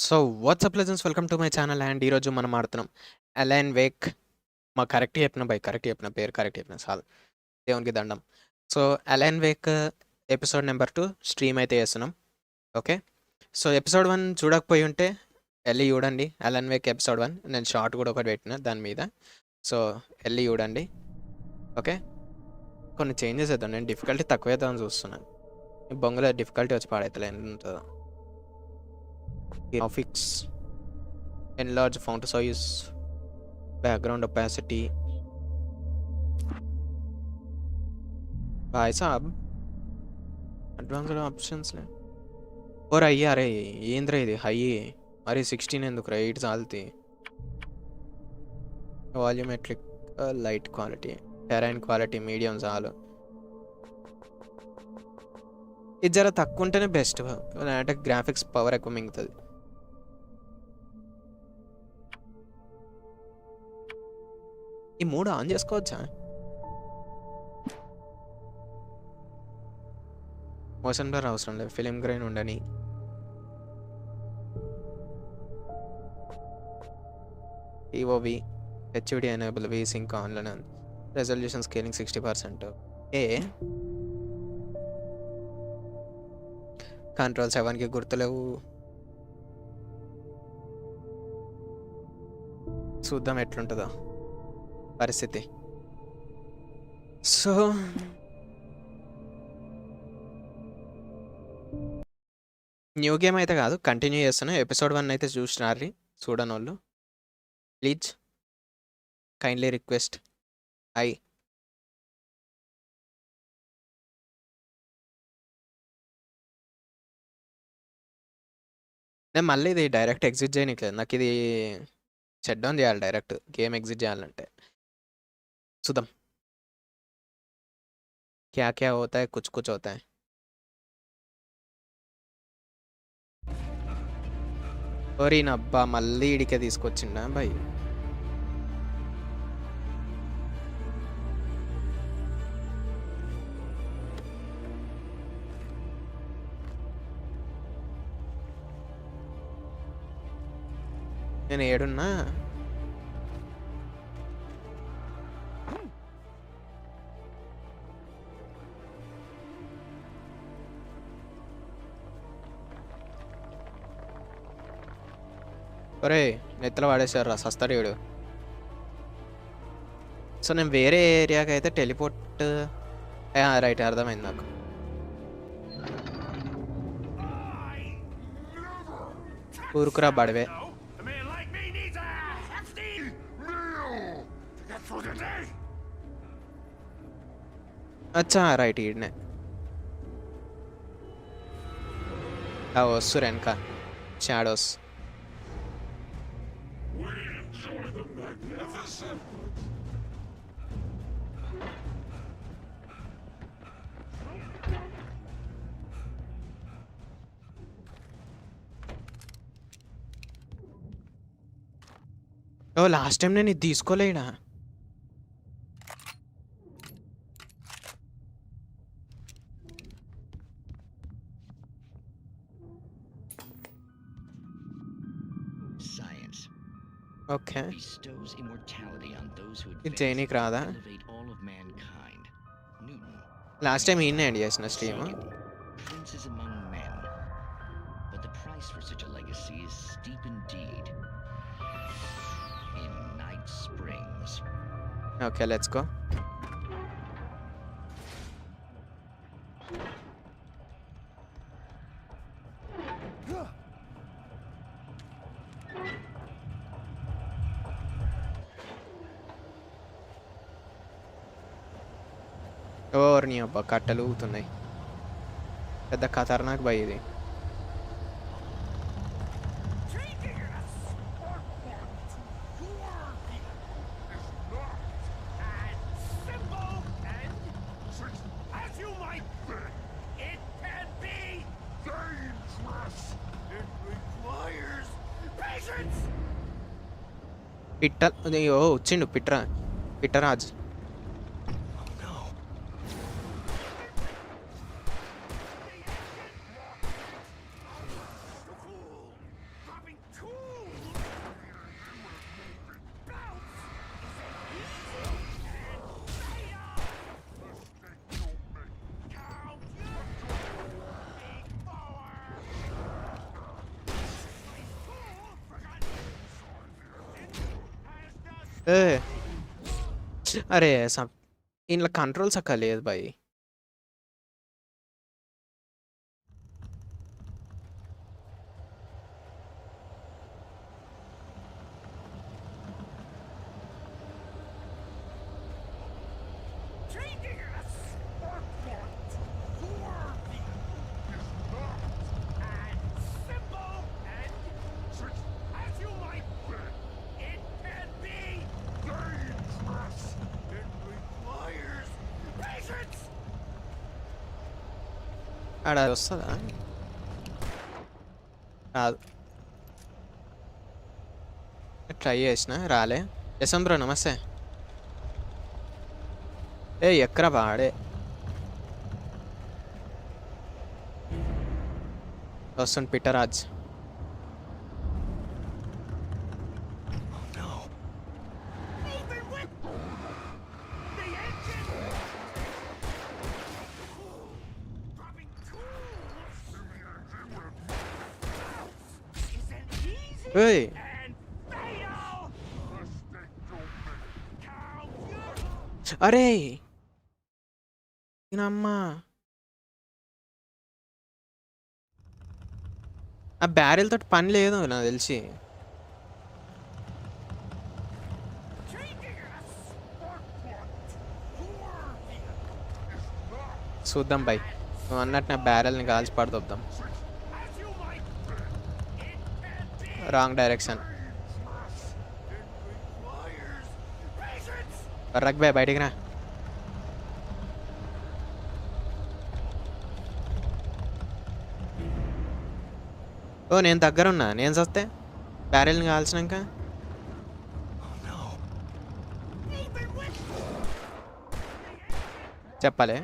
So WhatsApp legends welcome to my channel and ఈరోజు మనం ఆడుతున్నాం అలైన్ వేక్. మా కరెక్ట్ చెప్పిన బై కరెక్ట్ చెప్పిన పేరు కరెక్ట్ చెప్పిన చాలు, దేవునికి దండం. So align Wake episode number 2 stream అయితే చేస్తున్నాం. ఓకే, సో ఎపిసోడ్ 1 చూడకపోయి ఉంటే వెళ్ళి చూడండి. అలైన్ వేక్ ఎపిసోడ్ 1 నేను షార్ట్ కూడా ఒకటి పెట్టిన దాని మీద, సో వెళ్ళి చూడండి. ఓకే, కొన్ని చేంజెస్ అవుతాను. నేను డిఫికల్టీ తక్కువ అవుతామని చూస్తున్నాను. ఈ బొంగులో డిఫికల్టీ వచ్చి పాడైతలే ఎంత ఉంటుందో. Graphics, enlarge font size, background opacity. भाई साहब అడ్వాన్స్డ్ ఆప్షన్స్ లే ఓర్ అయ్యా రే, ఏంద్రా ఇది హై మరి 16 ఎందుకు రా, 8 చాలుతి. Volumetric, light quality, terrain quality medium చాలు. ఇది జర తక్కువ ఉంటేనే బెస్ట్, అంటే గ్రాఫిక్స్ పవర్ ఎక్కువ మింగుతుంది. ఈ 3 ఆన్ చేసుకోవచ్చా? మోషన్ బ్లర్ అవసరం లేదు, ఫిలిం గ్రైన్ ఉండని. ఈఓవి HD enable, V sync online, resolution scaling 60%. Control 7కి గుర్తులేవు. చూద్దాం ఎట్లుంటుందో పరిస్థితి. సో న్యూ గేమ్ అయితే కాదు, కంటిన్యూ చేస్తున్నా. ఎపిసోడ్ 1 అయితే చూసినారు చూడని వాళ్ళు, ప్లీజ్ కైండ్లీ రిక్వెస్ట్. నేను మళ్ళీ ఇది డైరెక్ట్ ఎగ్జిట్ చేయనీకి, నాకు ఇది షట్ డౌన్ చేయాలి. డైరెక్ట్ గేమ్ ఎగ్జిట్ చేయాలంటే చూద్దాం క్యా క్యా హోతా హై, కుచ్ కుచ్ హోతా హై. ఓరి నబ్బా, మళ్ళీ ఇడికే తీసుకొచ్చిండా బాయ్. నేను ఏడున్నా ఒరే, నెత్తలో వాడేశారు రా సస్తాడు. సో నేను వేరే ఏరియాకి అయితే టెలిపోర్ట్, రైట్ అర్థమైంది నాకు. ఊరుకురా బడవే. అచ్చా రైట్, ఈడనే వస్తురు వెనక షాడోస్. ఓ లాస్ట్ టైం నేను ఇది తీసుకోలేడా? ఓకే, ఇది చేయనీకి రాదా? లాస్ట్ టైం ఈయన ఎండ్ చేసిన స్ట్రీమ్. Okay, let's go. ఓర్ని అబ్బా, కట్టెలు ఊగుతున్నాయి. పెద్ద ఖతర్నాక్ భయ్ ఇది. ఓ వచ్చిండు పిట్టరాజ్. ఏ అరే ఇంట్లో కంట్రోల్స్ అక్క లేదు బాయ్. ఆడ వస్తుందా? రాదు. ట్రై చేసిన రాలే. యశం బ్రో నమస్తే. ఏ ఎక్కరా వాడే వస్తుంది పిట్టరాజ్. ఏయ్ అరే నేనమ్మా ఆ బ్యారెల్ తోటి పని లేదు నాకు తెలిసి. చూద్దాం బాయ్, నువ్వు అన్నట్టు నా బ్యారెల్ని కాల్చి పడుతొద్దాం. Wrong direction. రక్ బాయ్ బయటికి రా. ఓ నేను దగ్గర ఉన్నా, నేను చస్తే బ్యారెల్ని కాల్చినాక చెప్పాలి.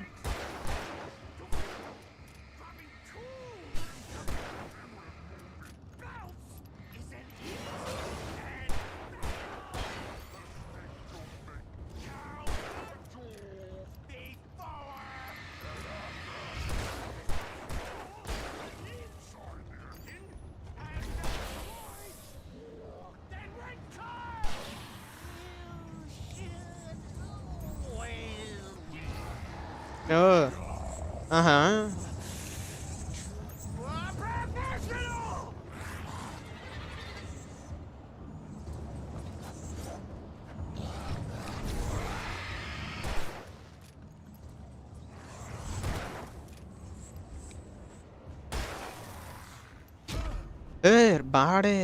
ఓ ఆహా ఏ బాడే.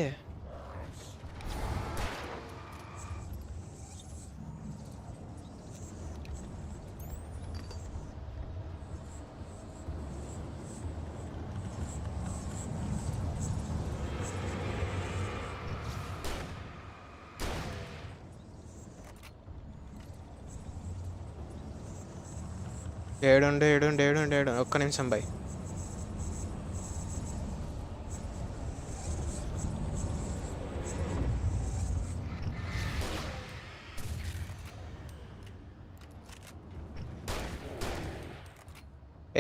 ఏడు ఒక్క నిమిషం బాయ్.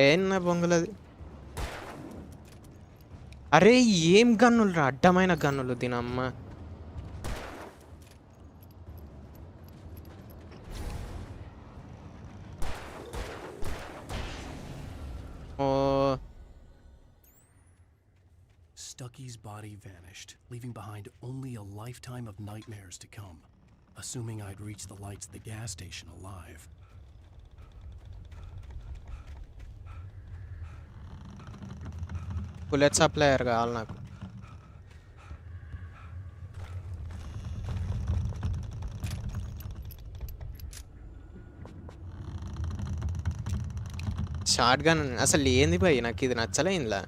ఏం నా బొంగులది. అరే ఏం గన్నులు రా, అడ్డమైన గన్నులు దీనమ్మ. ఓ Stucky's body vanished, leaving behind only a lifetime of nightmares to come, assuming I'd reach the lights at the gas station alive. Bullet supplier కావాలి నాకు. షార్ట్ గన్ అసలు ఏంది భయ్, నాకు ఇది నచ్చలే ఇందులో.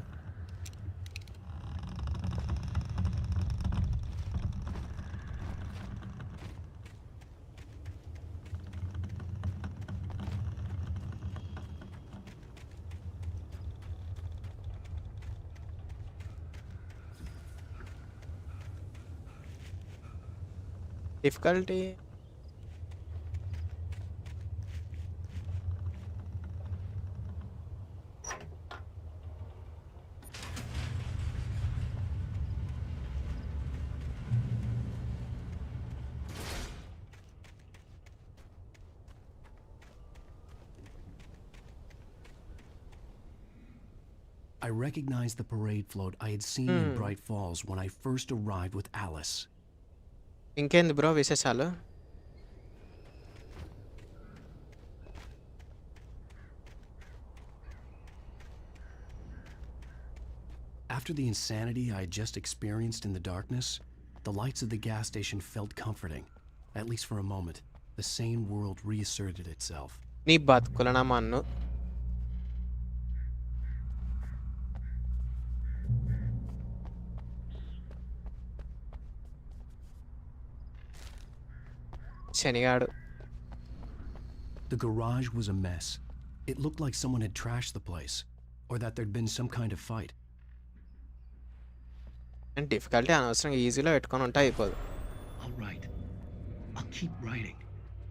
Difficulty I recognized the parade float I had seen in Bright Falls when I first arrived with Alice. ఇంకేంది బ్రో విశేషాలు? After the insanity I had just experienced in the darkness, the lights of the gas station felt comforting, at least for a moment. The sane world reasserted itself. నీ బతుకులనా మన్ను. శనిగాడు. The garage was a mess. It looked like someone had trashed the place, or that there'd been some kind of fight. And difficulty అనవసరంగా ఈజీలో పెట్టుకొని ఉంటే అయిపోదు. All right. I'll keep writing.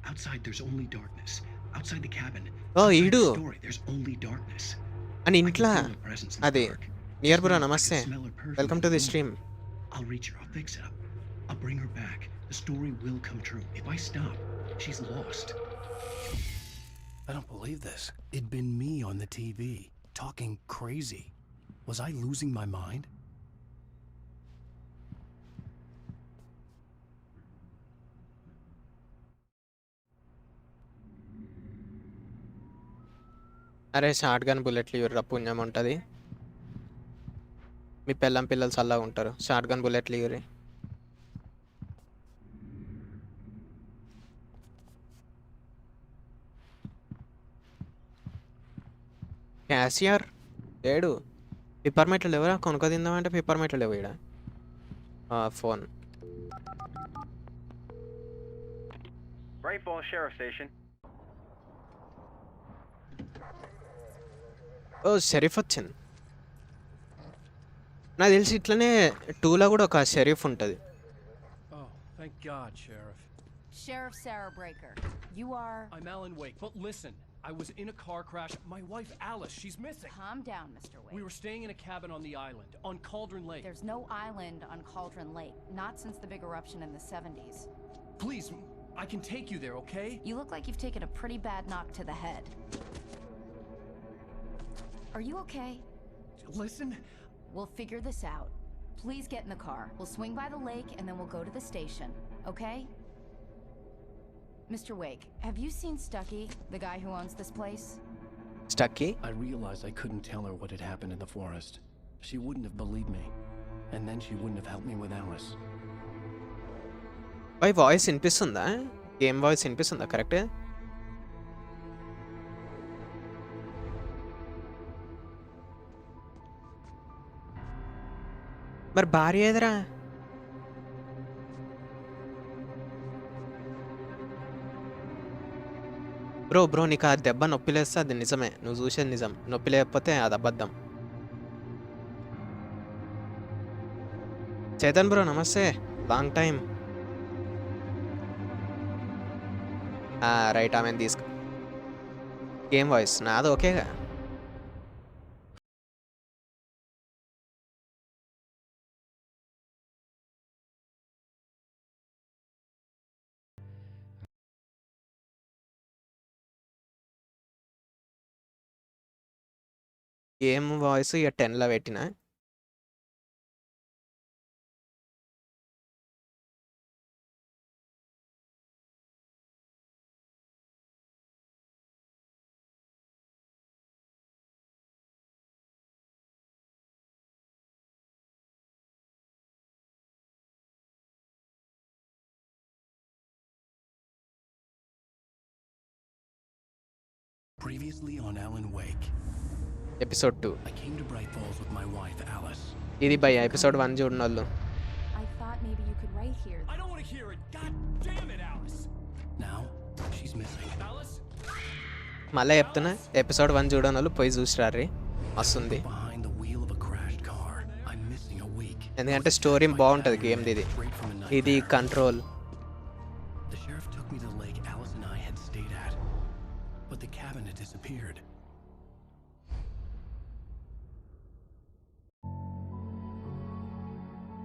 Outside there's only darkness. Outside the cabin. Oh, outside Idu. the story, there's only darkness. అని I can ఇంట్లో feel her presence in the అది dark. Near bro I can నమస్తే, smell her perfume welcome in to the the room. Stream. I'll reach her. I'll fix it up. I'll bring her back. The story will come true. If I stop, she's lost. I don't believe this. It'd been me on the TV, talking crazy. Was I losing my mind? అరే short gun బుల్లెట్లు ఇవ్వరా, పుణ్యం ఉంటుంది. మీ పిల్లం పిల్లలు చల్లగా ఉంటారు. Short gun బుల్లెట్లు ఇవ్వరి. క్యాషియర్ లేడు. పిప్పర్మెంట్లు లేవురా, కొనుక్కో తిందామంటే పిప్పర్మెంట్లు లేవు ఇక్కడ. Phone. Bright Falls Sheriff Station. ఓ షరీఫ్ వచ్చింది. నాకు తెలిసి ఇట్లనే 2లో కూడా ఒక షరీఫ్ ఉంటుంది. Oh, thank God, Sheriff. Sheriff Sarah Breaker. You are... I'm Alan Wake, but listen. I was in a car crash. My wife, Alice, she's missing. Calm down, Mr. Wake. We were staying in a cabin on the island, on Cauldron Lake. There's no island on Cauldron Lake. Not since the big eruption in the 70s. Please, I can take you there, okay? You look like you've taken a pretty bad knock to the head. Are you okay? Listen. We'll figure this out. Please get in the car. We'll swing by the lake and then we'll go to the station. Okay? Mr. Wake, have you seen Stucky, the guy who owns this place? స్టక్కీ. I realized I couldn't tell her what had happened in the forest. She wouldn't have believed me. And then she wouldn't have helped me with Alice. Voice వినిపిస్తుందా? Game voice వినిపిస్తుందా correct? మరి భార్య ఏదిరా? Bro నీకు ఆ దెబ్బ నొప్పి లేస్తే అది నిజమే, నువ్వు చూసేది నిజం. నొప్పి లేకపోతే అది అబద్ధం. చేతన్ బ్రో నమస్తే, లాంగ్ టైం. రైట్, ఆమె తీసుకో. గేమ్ వాయిస్ నాది ఓకేగా. గేమ్ వాయిస్ ఇక 10లో పెట్టిన. Previously on Alan Wake. Episode 2. I came to Bright Falls with my wife, Alice. ఇది భయ ఎపిసోడ్ 1 చూడని వాళ్ళు. I thought maybe you could write here. I don't want to hear it. God damn it, Alice. Now, she's missing. Alice? మళ్ళీ చెప్తున్నా, episode 1 చూడని వాళ్ళు పోయి చూసిరారి, వస్తుంది. Behind the wheel of a crashed car. I'm missing a week. ఎందుకంటే story బాగుంటుంది గేమ్ది. Straight from a ఇది nightmare. Control. The sheriff took me to the lake Alice and I had stayed at. But the cabin had disappeared.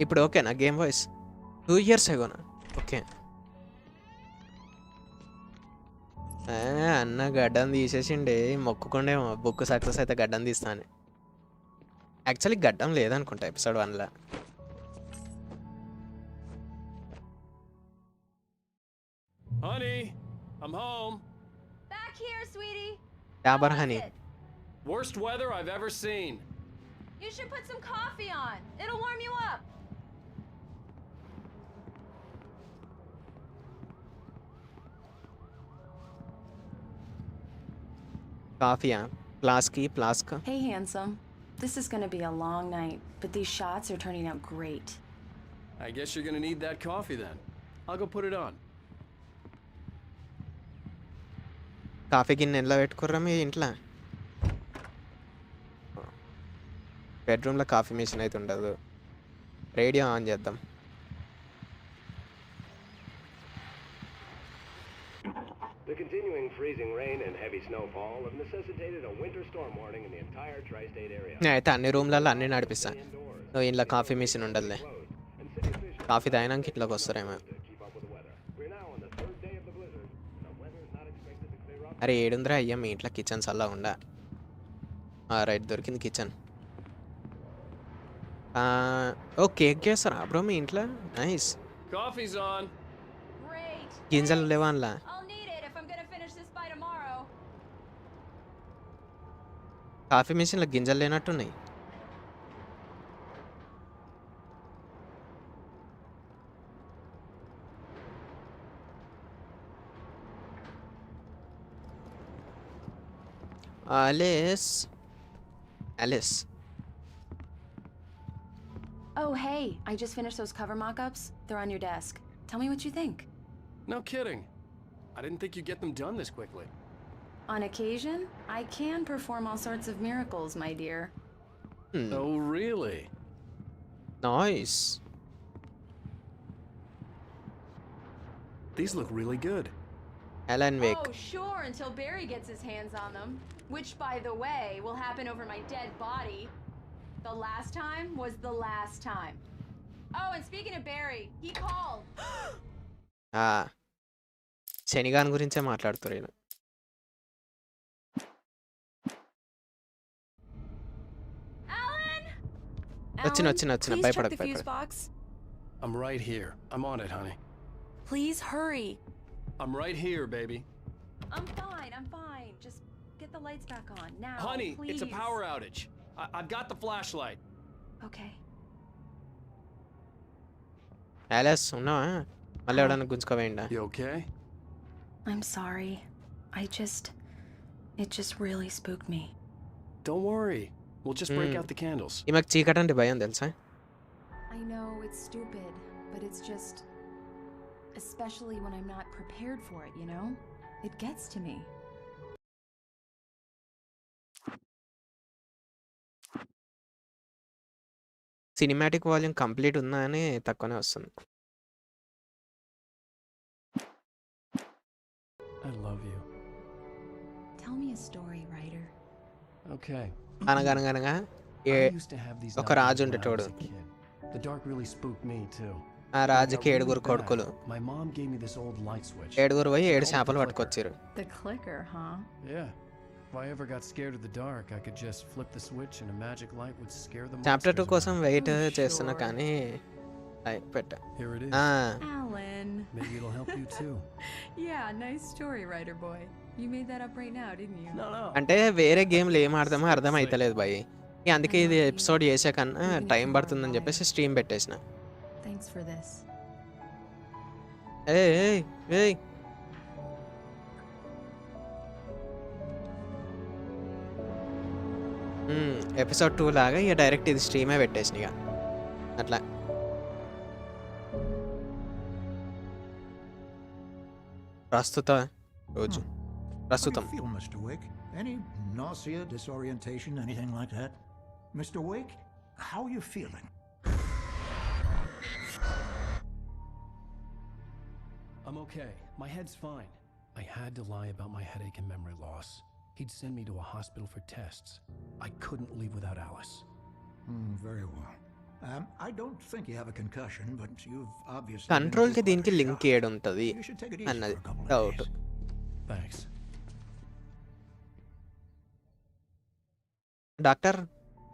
ఇప్పుడు ఓకేనా game voice? 2 years అగోనా? Okay. అన్న గడ్డం తీసేసిండే, మొక్కుకుండేమో book success అయితే గడ్డం తీస్తాను. యాక్చువల్లీ గడ్డం లేదనుకుంటా episode 1లో. Honey, I'm home. Back here, sweetie. Dabur How was honey. it? Worst weather I've ever seen. You should put some coffee on. It'll warm you up. కాఫీయా? Flask. Hey, handsome. This is gonna be a long night, but these shots are turning out great. I guess you're gonna need that coffee then. I'll go put it on. Coffee గిన్నె ఎలా పెట్టుకుర్రా మీ ఇంట్లో? బెడ్రూమ్లో coffee machine అయితే ఉండదు. Radio on చేద్దాం. The continuing freezing rain and heavy snowfall have necessitated a winter storm warning in the entire tri-state area. అయితే అన్ని రూమ్లలో అన్నీ నడిపిస్తా. నువ్వు ఇంట్లో కాఫీ మిషన్ ఉండదులే. కాఫీ తాగినాక ఇంట్లోకి వస్తారేమో. We're now on the third day of the blizzard. The weather is not expected to clear up. అరే ఏడుందిరా అయ్యా మీ ఇంట్లో కిచెన్స్ అలా ఉండా? రైట్ దొరికింది కిచెన్. ఓ కేక్ చేస్తారా బ్రో మీ ఇంట్లో? నైస్. Coffee's on. Great. గింజలు లేవా అందులో? I'll need it if I'm gonna finish this by tomorrow. Coffee మిషన్లో గింజలు లేనట్టున్నాయి. Alice. Oh, hey, I just finished those cover mock-ups. They're on your desk. Tell me what you think. No kidding. I didn't think you'd get them done this quickly. On occasion, I can perform all sorts of miracles, my dear. Oh, really? Nice. These look really good. Alan Wake. Oh, sure, until Barry gets his hands on them. Which, by the way, will happen over my dead body. The last time was the last time. Oh, and speaking of Barry, he called. శనిగాన్ గురించే మాట్లాడుతారు ఈయన. Alan! వచ్చిన Alan, please check భయపడకు the fuse box. I'm right here. I'm on it, honey. Please hurry. I'm right here, baby. I'm fine. Just get the lights back on now. Honey, please. it's a power outage. I've got the flashlight. Okay. Alice, ఉన్నావా? మళ్ళీ ఎవడన్నా గుంజుకోవేయండా? You okay? I'm sorry. It just really spooked me. Don't worry. We'll just break Hmm. out the candles. ఈమెకు చీకటి అంటే భయం తెలుసా? I know it's stupid, but it's just. Especially when I'm not prepared for it, you know? It gets to me. Cinematic volume complete ఉందా అని తక్కువనే వస్తుంది. I love you. Tell me a story, writer. Okay. Anaganaganaga I used to have these ఒక nightmares Raju when I ఉండేటోడు. was a kid. The dark really spooked me too. ఆ When I రాజుకి got 7 really కొడుకులు. bad, my mom gave me this old light switch. 7 పోయి 7 Called చేపలు the clicker. పట్టుకొచ్చారు. The clicker, huh? Yeah. If I ever got scared of the dark, I could just flip the switch and a magic light would scare the chapter 2 monsters కోసం away. Wait Oh, చేస్తున్నా sure. కానీ పెట్టా. Here it is. Alan. Maybe it'll help you too. Yeah, nice story, writer boy. You made that up right now, didn't you? No. అంటే వేరే గేమ్లు ఏం ఆడదామో అర్థం అవుతలేదు భయ్. అందుకే ఇది ఎపిసోడ్ చేసే కన్నా టైం పడుతుందని చెప్పేసి స్ట్రీమ్ పెట్టేసిన. Thanks for this. ఏయ్ ఎపిసోడ్ 2 లాగా ఇక డైరెక్ట్ ఇది స్ట్రీమే పెట్టేసిన ఇక అట్లా. ప్రస్తుతం How do you feel, Mr. Wake? Any nausea, disorientation, anything like that? Mr. Wake, how are you feeling? I'm okay. My head's fine. I had to lie about my headache and memory loss. He'd send me to a hospital for tests. I couldn't leave without Alice. Very well. I don't think you have a concussion, but you've obviously... కంట్రోల్కి దీనికి link ఏడు ఉంటుంది You should take it easy అన్నది for a couple of doubt. days. Thanks. Doctor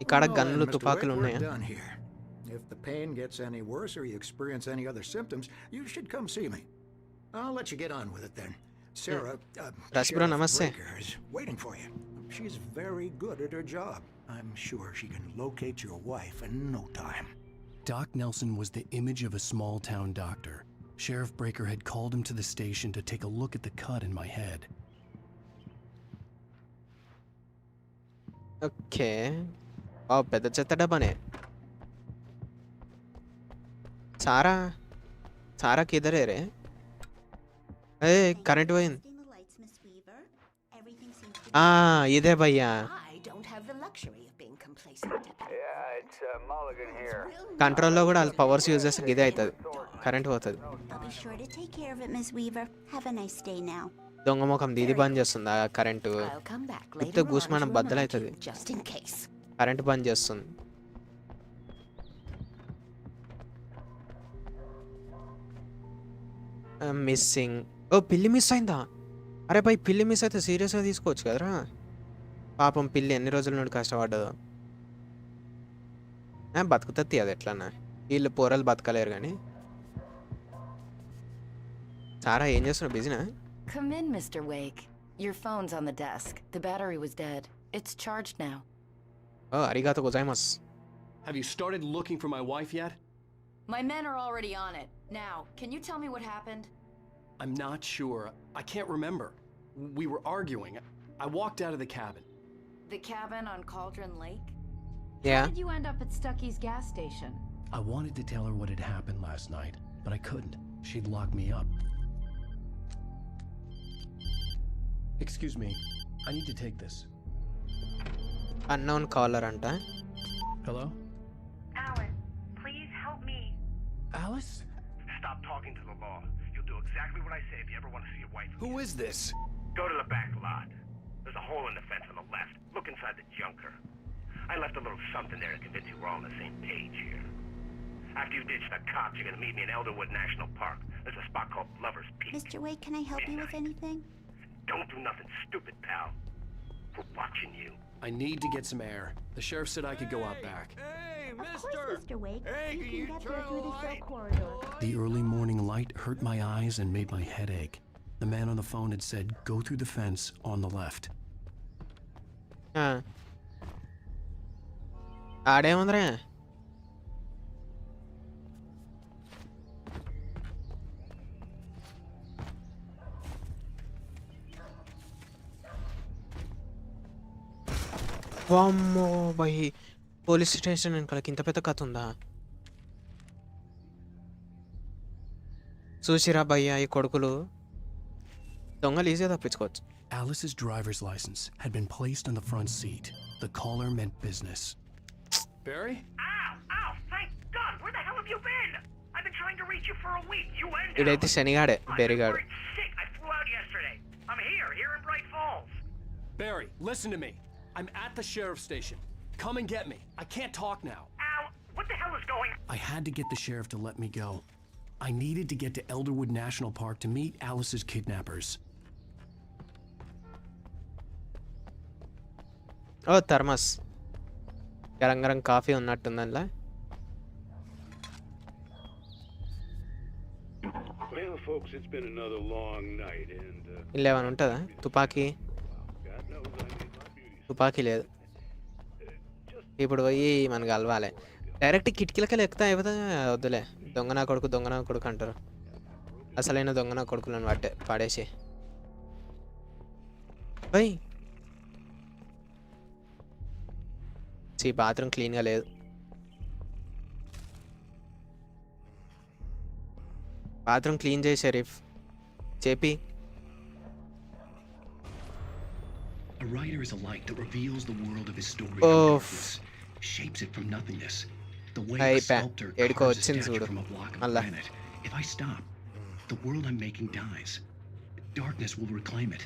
ఇక్కడ Well, గన్నులు Mr. తుపాకులు Wake, we're ఉన్నాయా? done here. If the pain gets any worse or you experience any other symptoms, you should come see me. I'll let you get on with it then. Sarah, Ras bro, Sheriff namaste. Breaker is waiting for you. She's very good at her job. I'm sure she can locate your wife in no time. Doc Nelson was the image of a small town doctor. Sheriff Breaker had called him to the station to take a look at the cut in my head. Okay. పెద్ద చెత్త డబ్బానే. సారా సారా కిదరే రే? ఏ current పోయింది. ఇదే భయ్యా. కంట్రోల్లో కూడా వాళ్ళు powers use చేస్తే ఇదే అవుతుంది, కరెంట్ పోతుంది. దొంగ ముఖం దీది బంద్ చేస్తుంది ఆ కరెంటు. ఉత్తే కూసుమానం బద్దలవుతుంది, కరెంట్ బంద్ చేస్తుంది. మిస్సింగ్. ఓ పిల్లి మిస్ అయిందా? అరే భయ్, పిల్లి మిస్ అయితే సీరియస్గా తీసుకోవచ్చు కదరా. పాపం పిల్లి ఎన్ని రోజుల నుండి కష్టపడ్డదో. బతుకుతుంది అది ఎట్లన్నా, వీళ్ళు పోరలు బతకలేరు కానీ. సారా ఏం చేస్తున్నావు, బిజీనా? Come in, Mr. Wake. Your phone's on the desk. The battery was dead. It's charged now. Oh అరిగాతో గోజాయిమస్. Have you started looking for my wife yet? My men are already on it. Now, can you tell me what happened? I'm not sure. I can't remember. We were arguing. I walked out of the cabin. The cabin on Cauldron Lake? Yeah. How did you end up at Stucky's gas station? I wanted to tell her what had happened last night, but I couldn't. She'd lock me up. Excuse me. I need to take this. Unknown caller అంట. Hello? Alan, please help me. Alice? Stop talking to the law. You'll do exactly what I say if you ever want to see your wife. Who is this? Go to the back lot. There's a hole in the fence on the left. Look inside the junker. I left a little something there to convince you we're all on the same page here. After you ditch the cops, you're gonna meet me in Elderwood National Park. There's a spot called Lover's Peak. Mr. Wake, can I help you with anything? Don't do nothing stupid, pal. We're watching you. I need to get some air. The sheriff said I could go out back. Of course, Mr. Wake. You can get there through the cell corridor. The early morning light hurt my eyes and made my head ache. The man on the phone had said, go through the fence on the left. ఆడేముందిరా? వామ్మో భయ్, police station వెనకాలకి ఇంత పెద్ద కథ ఉందా? చూసిరా భయ్యా, ఈ కొడుకులు దొంగలు ఈజీగా తప్పించుకోవచ్చు. Alice's driver's license had been placed on the front seat. The caller meant business. Barry? Ow! Ow! Thank God! Where the hell have you been? I've been trying to reach you for a week. You and ఇదైతే శనిగాడే, బెరిగాడు. I'm sick. I flew out yesterday. I'm here in Bright Falls. Barry, listen to me. I'm at the sheriff's station. Come and get me. I can't talk now. Ow! What the hell is going on? I had to get the sheriff to let me go. I needed to get to Elderwood National Park to meet Alice's kidnappers. Oh thermos, గరం గరం coffee ఉన్నట్టుందల్లా. Well, folks, it's been another long night, and ఇలా ఏమైనా ఉంటుందా? తుపాకీ God knows I need my beauty. తుపాకీ లేదు. ఇప్పుడు పోయి మనకు కలవాలి. డైరెక్ట్ కిటికీలకెళ్ళి ఎక్కుతా అయిపోతా. వద్దులే, దొంగ నా కొడుకు అంటారు. అసలైన దొంగ నా కొడుకులను పడేసి పోయి. బాత్రూమ్ క్లీన్గా లేదు. బాత్రూమ్ క్లీన్ చేయి షరీఫ్, చెప్పి. A writer is a light that reveals the world of his story Oh. from darkness, shapes it from nothingness. The way a sculptor ఏడుకో carves a వచ్చింది statue చూడు from a block of మళ్ళా. granite. If I stop, the world I'm making dies. Darkness will reclaim it.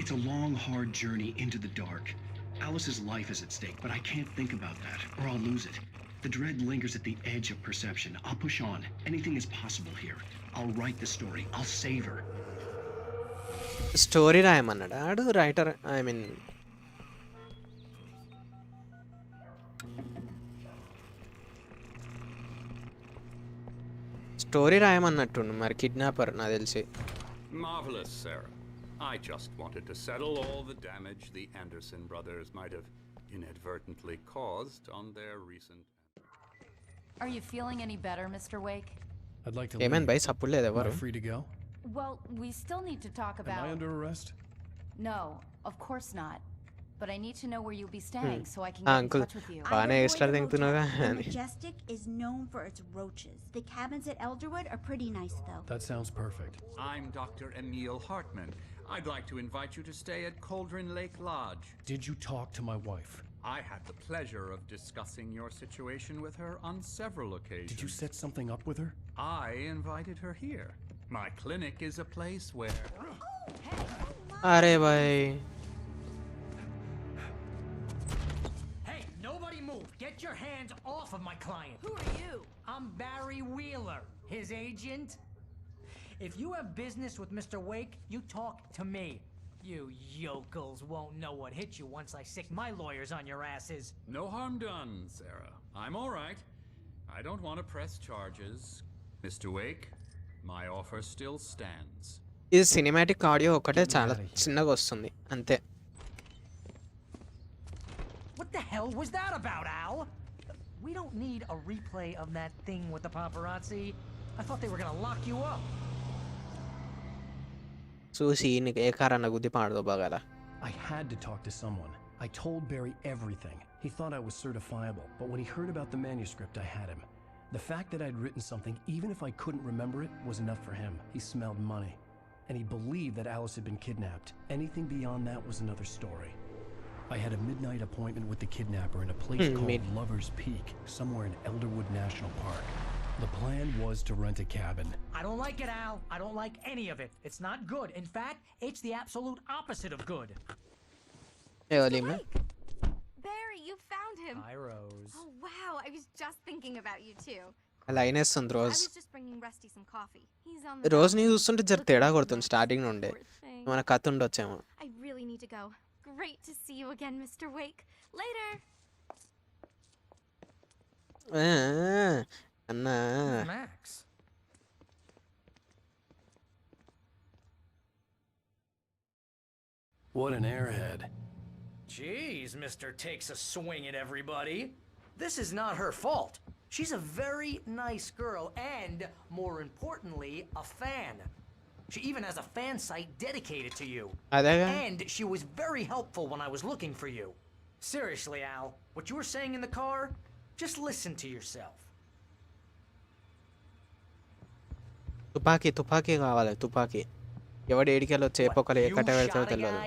It's a long, hard journey into the dark. Alice's life is at stake, but I can't think about that, or I'll lose it. The dread lingers at the edge of perception. I'll push on. Anything is possible here. I'll write the story. I'll save her. Story రాయమన్నాడు ఆడు writer. I mean story రాయమన్నట్టుండు మరి kidnapper నాకు తెలిసి. Marvelous, Sarah. I just wanted to settle all the damage the Anderson brothers might have inadvertently caused on their recent... Are you feeling any better, Mr. Wake? I'd like to ఏమైంది leave. భయ్ సప్పుడు లేదు Am ఎవరు? I free to go? Well, we still need to talk Am about... I under arrest? No, of course not. But I need to know where you'll be staying so I can Ah, get in uncle. touch with you. బాగానే I'd extra avoid the తింటున్నావుగా motel. The అని. Majestic is known for its roaches. The cabins at Elderwood are pretty nice, though. That sounds perfect. I'm Dr. Emil Hartman. I'd like to invite you to stay at Cauldron Lake Lodge. Did you talk to my wife? I had the pleasure of discussing your situation with her on several occasions. Did you set something up with her? I invited her here. My clinic is a place where... అరే భయ్ Hey, nobody move. Get your hands off of my client. Who are you? I'm Barry Wheeler, his agent. If you have business with Mr. Wake, you talk to me. You yokels won't know what hit you once I sick my lawyers on your asses. No harm done, Sarah. I'm all right. I don't want to press charges. Mr. Wake, my offer still stands. ఇది cinematic audio ఒకటే చాలా చిన్నగా వస్తుంది అంతే. What the hell was that about, Al? We don't need a replay of that thing with the paparazzi. I thought they were gonna lock you up. చూసి నీకు ఏ కారణ గుద్ది పాడదో బాగాల. I had to talk to someone. I told Barry everything. He thought I was certifiable, but when he heard about the manuscript, I had him. The fact that I'd written something, even if I couldn't remember it, was enough for him. He smelled money. And he believed that Alice had been kidnapped. Anything beyond that was another story. I had a midnight appointment with the kidnapper in a place called Lover's Peak, somewhere in Elderwood National Park. The plan was to rent a cabin. I don't like it, Al. I don't like any of it. It's not good. In fact, it's the absolute opposite of good. Barry, you found him. Hi, Rose. Oh, wow. I was just thinking about you, too. Line వేస్తుంది I rose. was just bringing Rusty some coffee. He's on the రోజుని చూస్తుంటే జర తేడా కొడుతుంది starting నుండే. మన కథ ఉండొచ్చేమో. I really need to go. Great to see you again, Mr. Wake. Later. అన్నా Max. What an airhead. Jeez, Mr. Takes a swing at everybody. This is not her fault. She's a very nice girl and, more importantly, a fan. She even has a fan site dedicated to you. అదేగా. And she was very helpful when I was looking for you. Seriously, Al, what you were saying in the car, just listen to yourself. తుపాకీ కావాలి తుపాకీ. ఎవడు ఏడికెళ్ళో చేపొకలు ఏ కట్ట వెళ్తాడో తెలియదు.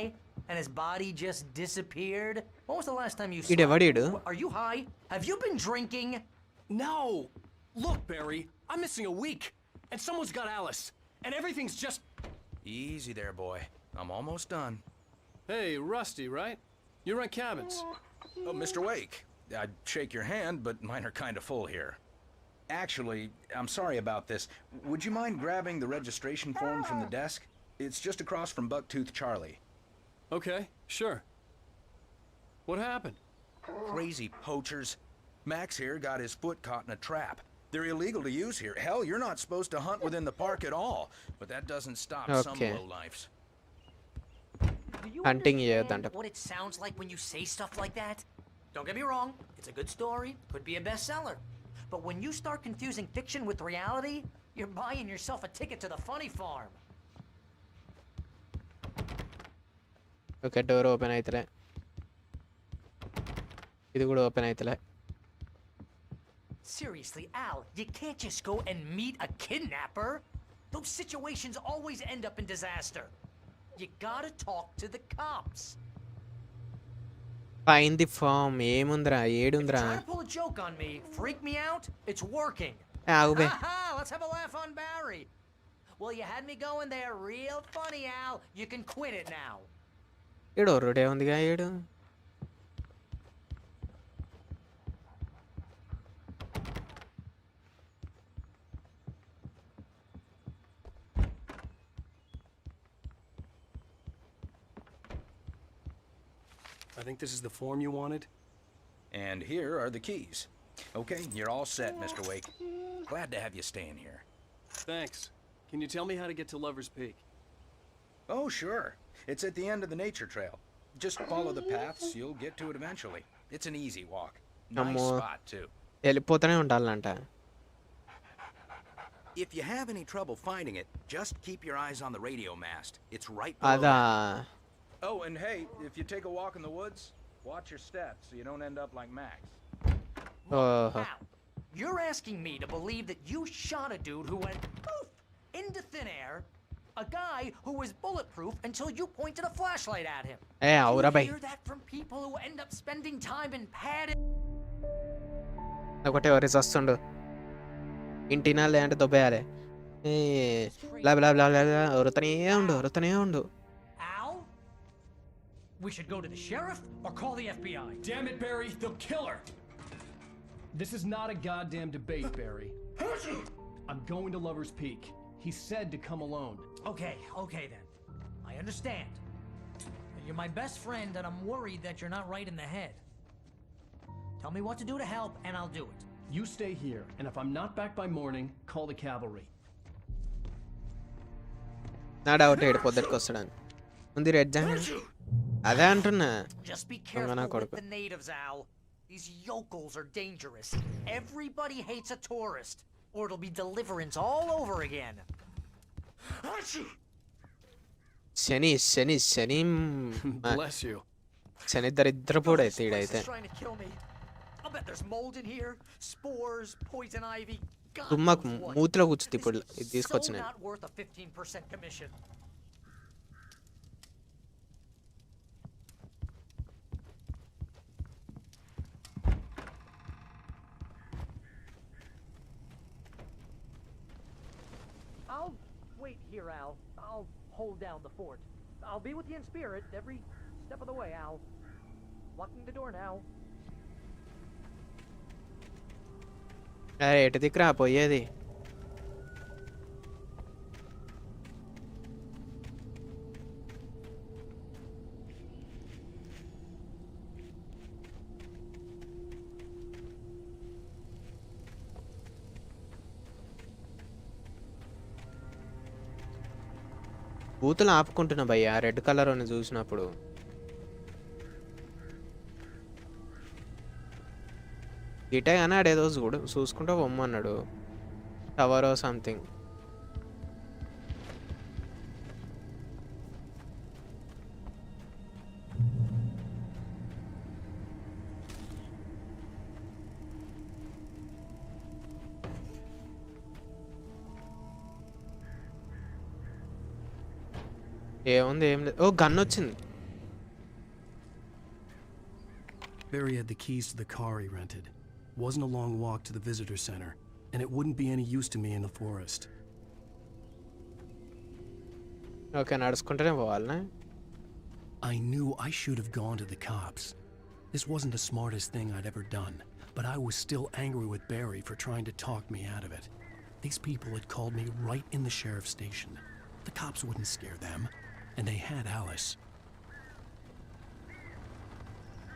And his body just disappeared? When was the last time you saw ఈడెవడీడు? Are you high? Have you been drinking? No! Look, Barry, I'm missing a week, and someone's got Alice, and everything's just... Easy there, boy. I'm almost done. Hey, Rusty, right? You rent cabins. Oh, Mr. Wake. I'd shake your hand, but mine are kind of full here. Actually, I'm sorry about this. Would you mind grabbing the registration form from the desk? It's just across from Bucktooth Charlie. Okay, sure. What happened? Crazy poachers. Max here got his foot caught in a trap. They're illegal to use here. Hell, you're not supposed to hunt within the park at all. But that doesn't stop some lowlifes. Do you Hunting understand what it sounds like when you say stuff like that? Don't get me wrong, it's a good story, could be a bestseller. But when you start confusing fiction with reality, you're buying yourself a ticket to the funny farm. Okay door open అవుతలే. ఇది కూడా open అవుతలే. Seriously, Al, you can't just go and meet a kidnapper. Those situations always end up in disaster. You gotta talk to the cops. Find the farm ఏముందిరా ఏడుందిరా. Try to pull a joke on me, freak me out, it's working. ఆగుబే. Let's have a laugh on Barry. Well, you had me going there real funny, Al. You can quit it now. ఏడు ఒర్రుడే ఉందిగా ఏడు. I think this is the form you wanted. And here are the keys. Okay, you're all set, Mr. Wake. Glad to have you staying here. Thanks. Can you tell me how to get to Lover's Peak? Oh, sure. It's at the end of the nature trail. Just follow the paths, you'll get to it eventually. It's an easy walk. Nice అమ్మో spot, too. వెళ్ళిపోతూనే ఉండాలంట. If you have any trouble finding it, just keep your eyes on the radio mast. It's right below అదా that. Oh, and hey, if you take a walk in the woods, watch your steps so you don't end up like Max. ఓహో Wow. You're asking me to believe that you shot a dude who went poof into thin air, a guy who was bulletproof until you pointed a flashlight at him. ఏ అవురా You by hear that from people who end up spending time in padded. ఒకటే వరేసి వస్తుండు ఇంటినా లేదంటే దొబ్బేయాలి బ్లా బ్లా బ్లా బ్లా బ్లా వరుతనే ఉండు Al? We should go to the sheriff or call the FBI. Damn it, Barry, they'll kill her! This is not a goddamn debate, Barry. I'm going to Lover's Peak. He said to come alone. Okay then. I understand. You're my best friend and I'm worried that you're not right in the head. Tell me what to do to help and I'll do it. You stay here, and if I'm not back by morning, call the cavalry. నా doubt ఏడు పొద్దుటికి వస్తాడని ఉంది red jacket అదే అంటున్నా Just be దొంగ నా careful with కొడుకు the natives, Al. These yokels are dangerous. Everybody hates a tourist, or it'll be deliverance all over again. Shani Shani Shani Bless you. శని దరిద్రపోడు అయితే This place ఈడైతే is trying to kill me. I'll bet there's mold in here, spores, poison ivy. God తుమ్మకు knows what. మూతిలో కూర్చుంది ఇప్పుడు ఇది It's so తీసుకొచ్చి నేను not worth a 15% commission. I'll wait here, Al. I'll hold down the fort. I'll be with you in spirit every step of the way, Al. Locking the door now. అరే ఎటు దిక్కురా పోయేది బూతులు ఆపుకుంటున్నా భయ్య red colour అని చూసినప్పుడు గిటే కానీ ఆడేదో చూసుకుంటూ పొమ్మన్నాడు tower something ఏముంది ఏం లేదు ఓ గన్ వచ్చింది Barry had the keys to the car he rented. Wasn't a long walk to the visitor center, and it wouldn't be any use to me in the forest. Okay నడుచుకుంటూనే పోవాలనే I knew I should have gone to the cops. This wasn't the smartest thing I'd ever done, but I was still angry with Barry for trying to talk me out of it. These people had called me right in the sheriff's station. The cops wouldn't scare them, and they had Alice.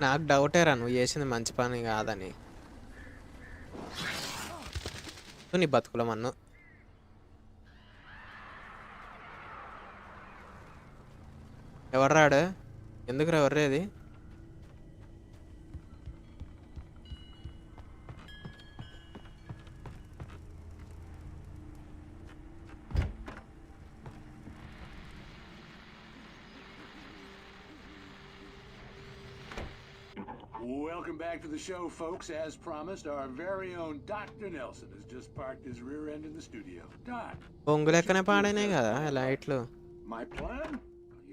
నాకు డౌటే రా నువ్వు చేసింది మంచి పని కాదని నీ బతుకుల మన్ను ఎవర్రాడు ఎందుకు రా ఎవర్రేది Welcome back to the show, folks. As promised, our very own Dr. Nelson has just parked his rear end in the studio. Doc. పొంగు లెక్కనే పాడైనాయి కదా లైట్లు My plan?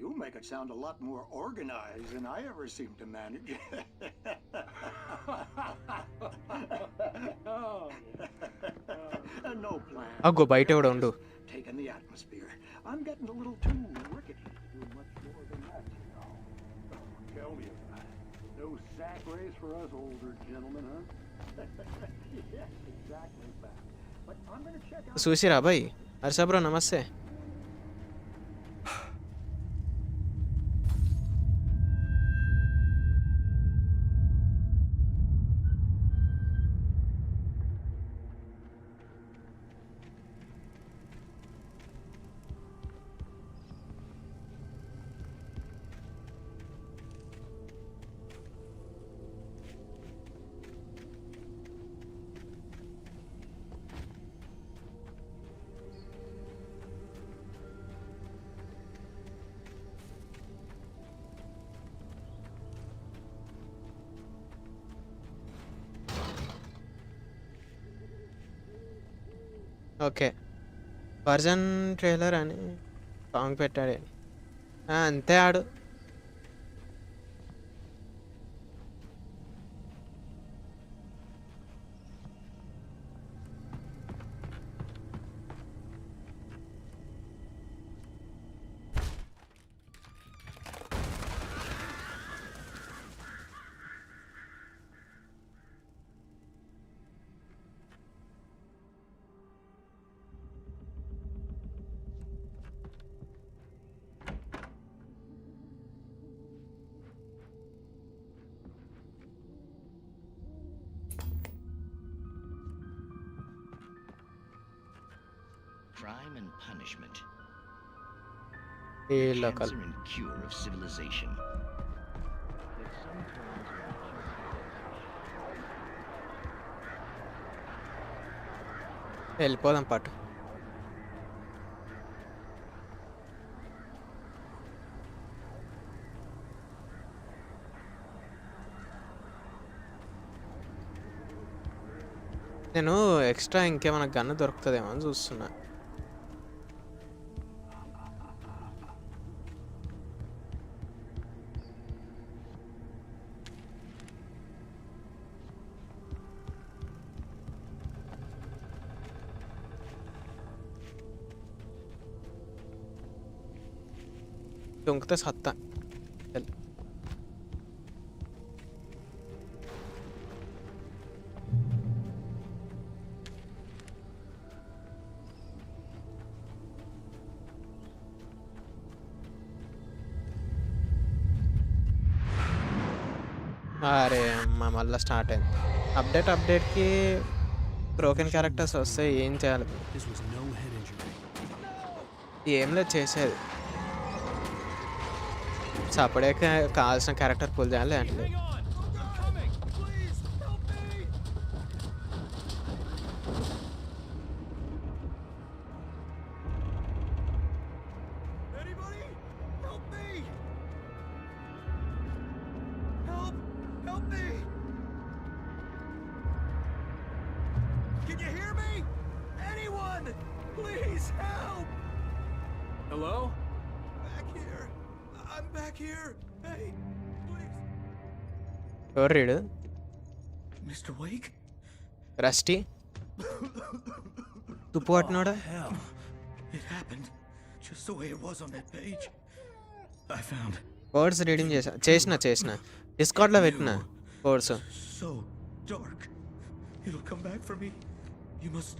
You make it sound a lot more organized than I ever seem to manage. No plan. అగ్గో బయట ఎవడో ఉండు Taking the atmosphere. I'm getting a little too rickety to do much more than that, you know. Tell me about it. No sack race for us older gentlemen, huh? Yes, exactly, Pat. But I'm gonna check out... చూసిరా bye Harsha bro నమస్తే okay. Version trailer అని song పెట్టాడు. అంతే ఆడు. Crime and punishment. ఈ local Cancer and cure of civilization. But sometimes వెళ్ళిపోదాం పాటు. నేను ఎక్స్ట్రా ఇంకేమైనా గన్ను దొరుకుతుందేమో అని చూస్తున్నా. దొంగతే సత్తా. అరే అమ్మ మళ్ళీ స్టార్ట్ అయింది. అప్డేట్కి బ్రోకెన్ క్యారెక్టర్స్ వస్తే ఏం చేయాలి? ఏం లేదు చేసేది. సపరేట్ కావాల్సిన క్యారెక్టర్ పుల్ చేయాలి అంటే Hello? Back here. I'm back here. Hey, please. ఎవరు రీడు? Mr. Wake? రస్టీ తుప్పు పట్టినోడా? Hell. It happened just the way it was on that page. I found words reading చేసిన డిస్కార్డ్లో పెట్టిన words. So dark. It'll come back for me. You must.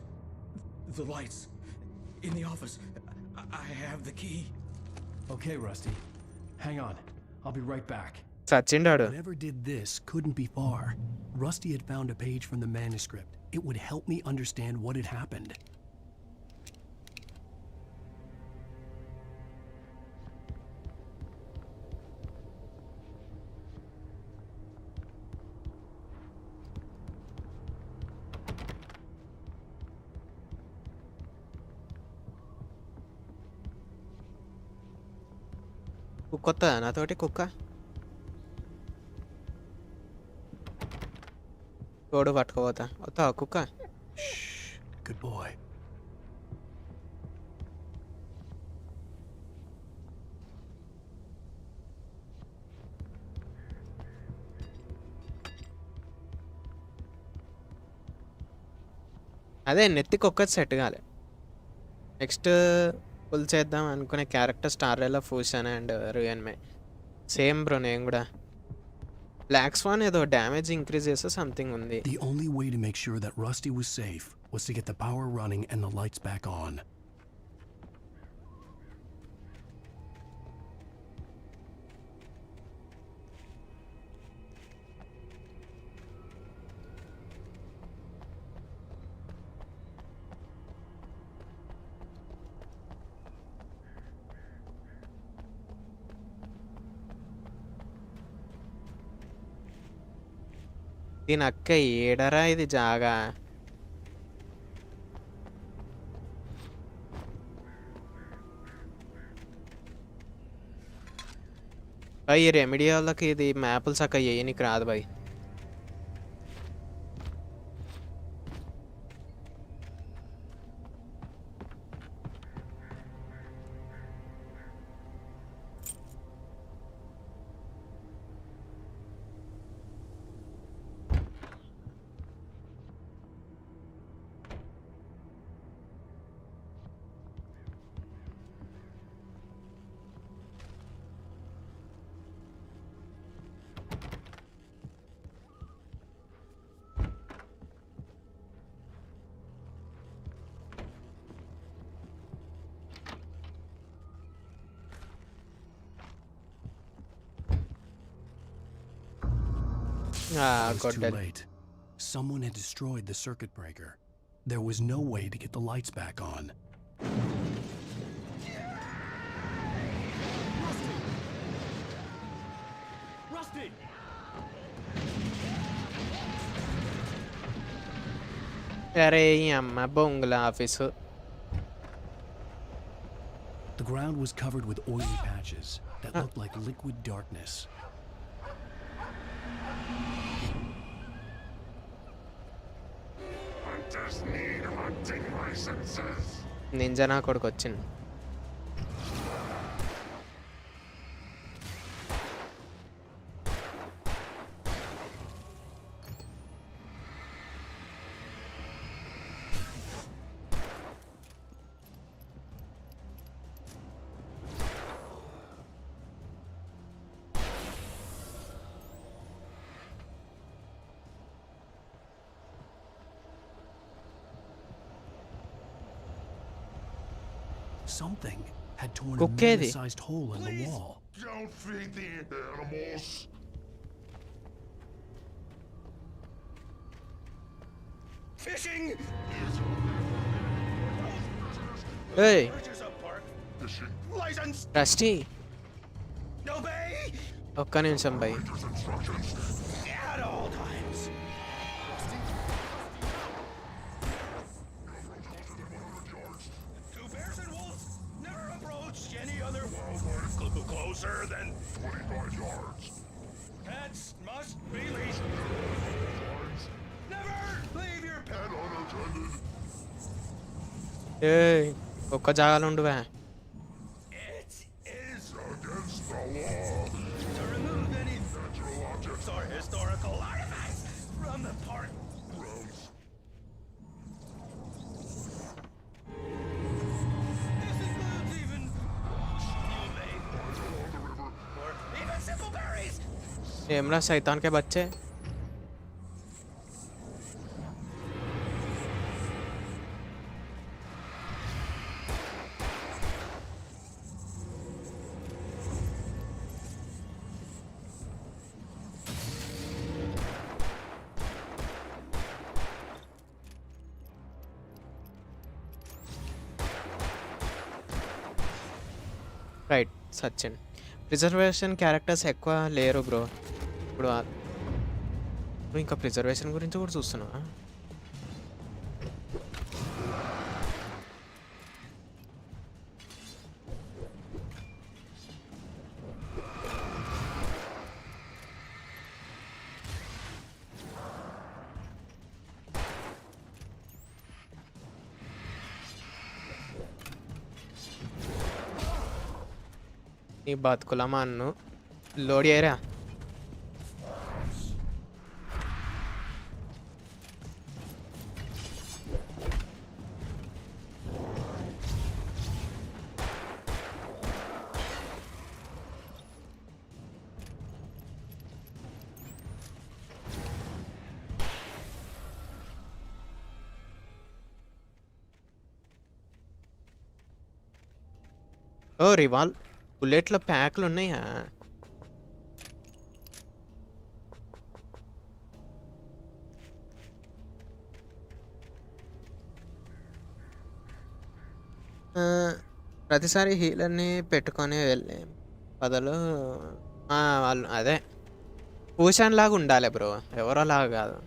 The lights in the office. I have the key. Okay, Rusty. Hang on. I'll be right back. చచ్చిండాడు. Whoever did this couldn't be far. Rusty had found a page from the manuscript. It would help me understand what had happened. కుక్క వస్తుందా నాతోటి? కుక్క తోడు పట్టుకోపోతా. వస్తావా కుక్క? Good boy. అదే నెత్తికి ఒక్కటి సెట్ కాలే. నెక్స్ట్ ఫుల్ చేద్దాం అనుకునే క్యారెక్టర్ స్టార్రేలా ఫూషన్ అండ్ రుయన్మే సేమ్ బ్రో. నేను కూడా బ్లాక్ స్వాన్ ఏదో డ్యామేజ్ ఇంక్రీజ్ చేస్తే సంథింగ్ ఉంది. The only way to make sure that Rusty was safe was to get the power running and the lights back on. దీని అక్క ఏడరా ఇది జాగా? ఈ రెమెడీ వాళ్ళకి ఇది మ్యాప్లు సక్క ఏనికి రాదు bye. It was too late. Someone had destroyed the circuit breaker. There was no way to get the lights back on. Rusty! అరే ఈ అమ్మ బొంగుల office. The ground was covered with oily patches that looked like liquid darkness. Ninja నా కొడుకు వచ్చింది. Something had torn a కుక్కేది. man-sized hole in the wall. Don't feed the animals. Fishing! ఏయ్ Bridges up park. License! Rusty Obey! ఒక్క నిమిషం by. At all times. Two bears and wolves never approached any other wildlife closer than 25 yards. Pets must be leashed. Never leave your pet unattended. ఏయ్ ఒక్క జాగాలో ఉండువా. It is against the law to remove any natural objects or historical artifacts from the park grounds. This includes even humane or even simple berries. ఏమ్రా సైతాన్కే బచ్చే. Right Sachin. Preservation characters ఎక్కువ లేరు bro ఇప్పుడు. నువ్వు ఇంకా preservation గురించి కూడా చూస్తున్నావా? నీ బతుకులమా అన్ను లోడ్ చేయరా. ఓ బుల్లెట్ల ప్యాక్లు ఉన్నాయా? ప్రతిసారి హీలర్ని పెట్టుకొని వెళ్ళే బదులు వాళ్ళు అదే పూషన్ లాగా ఉండాలి బ్రో, ఎవరోలాగా కాదు.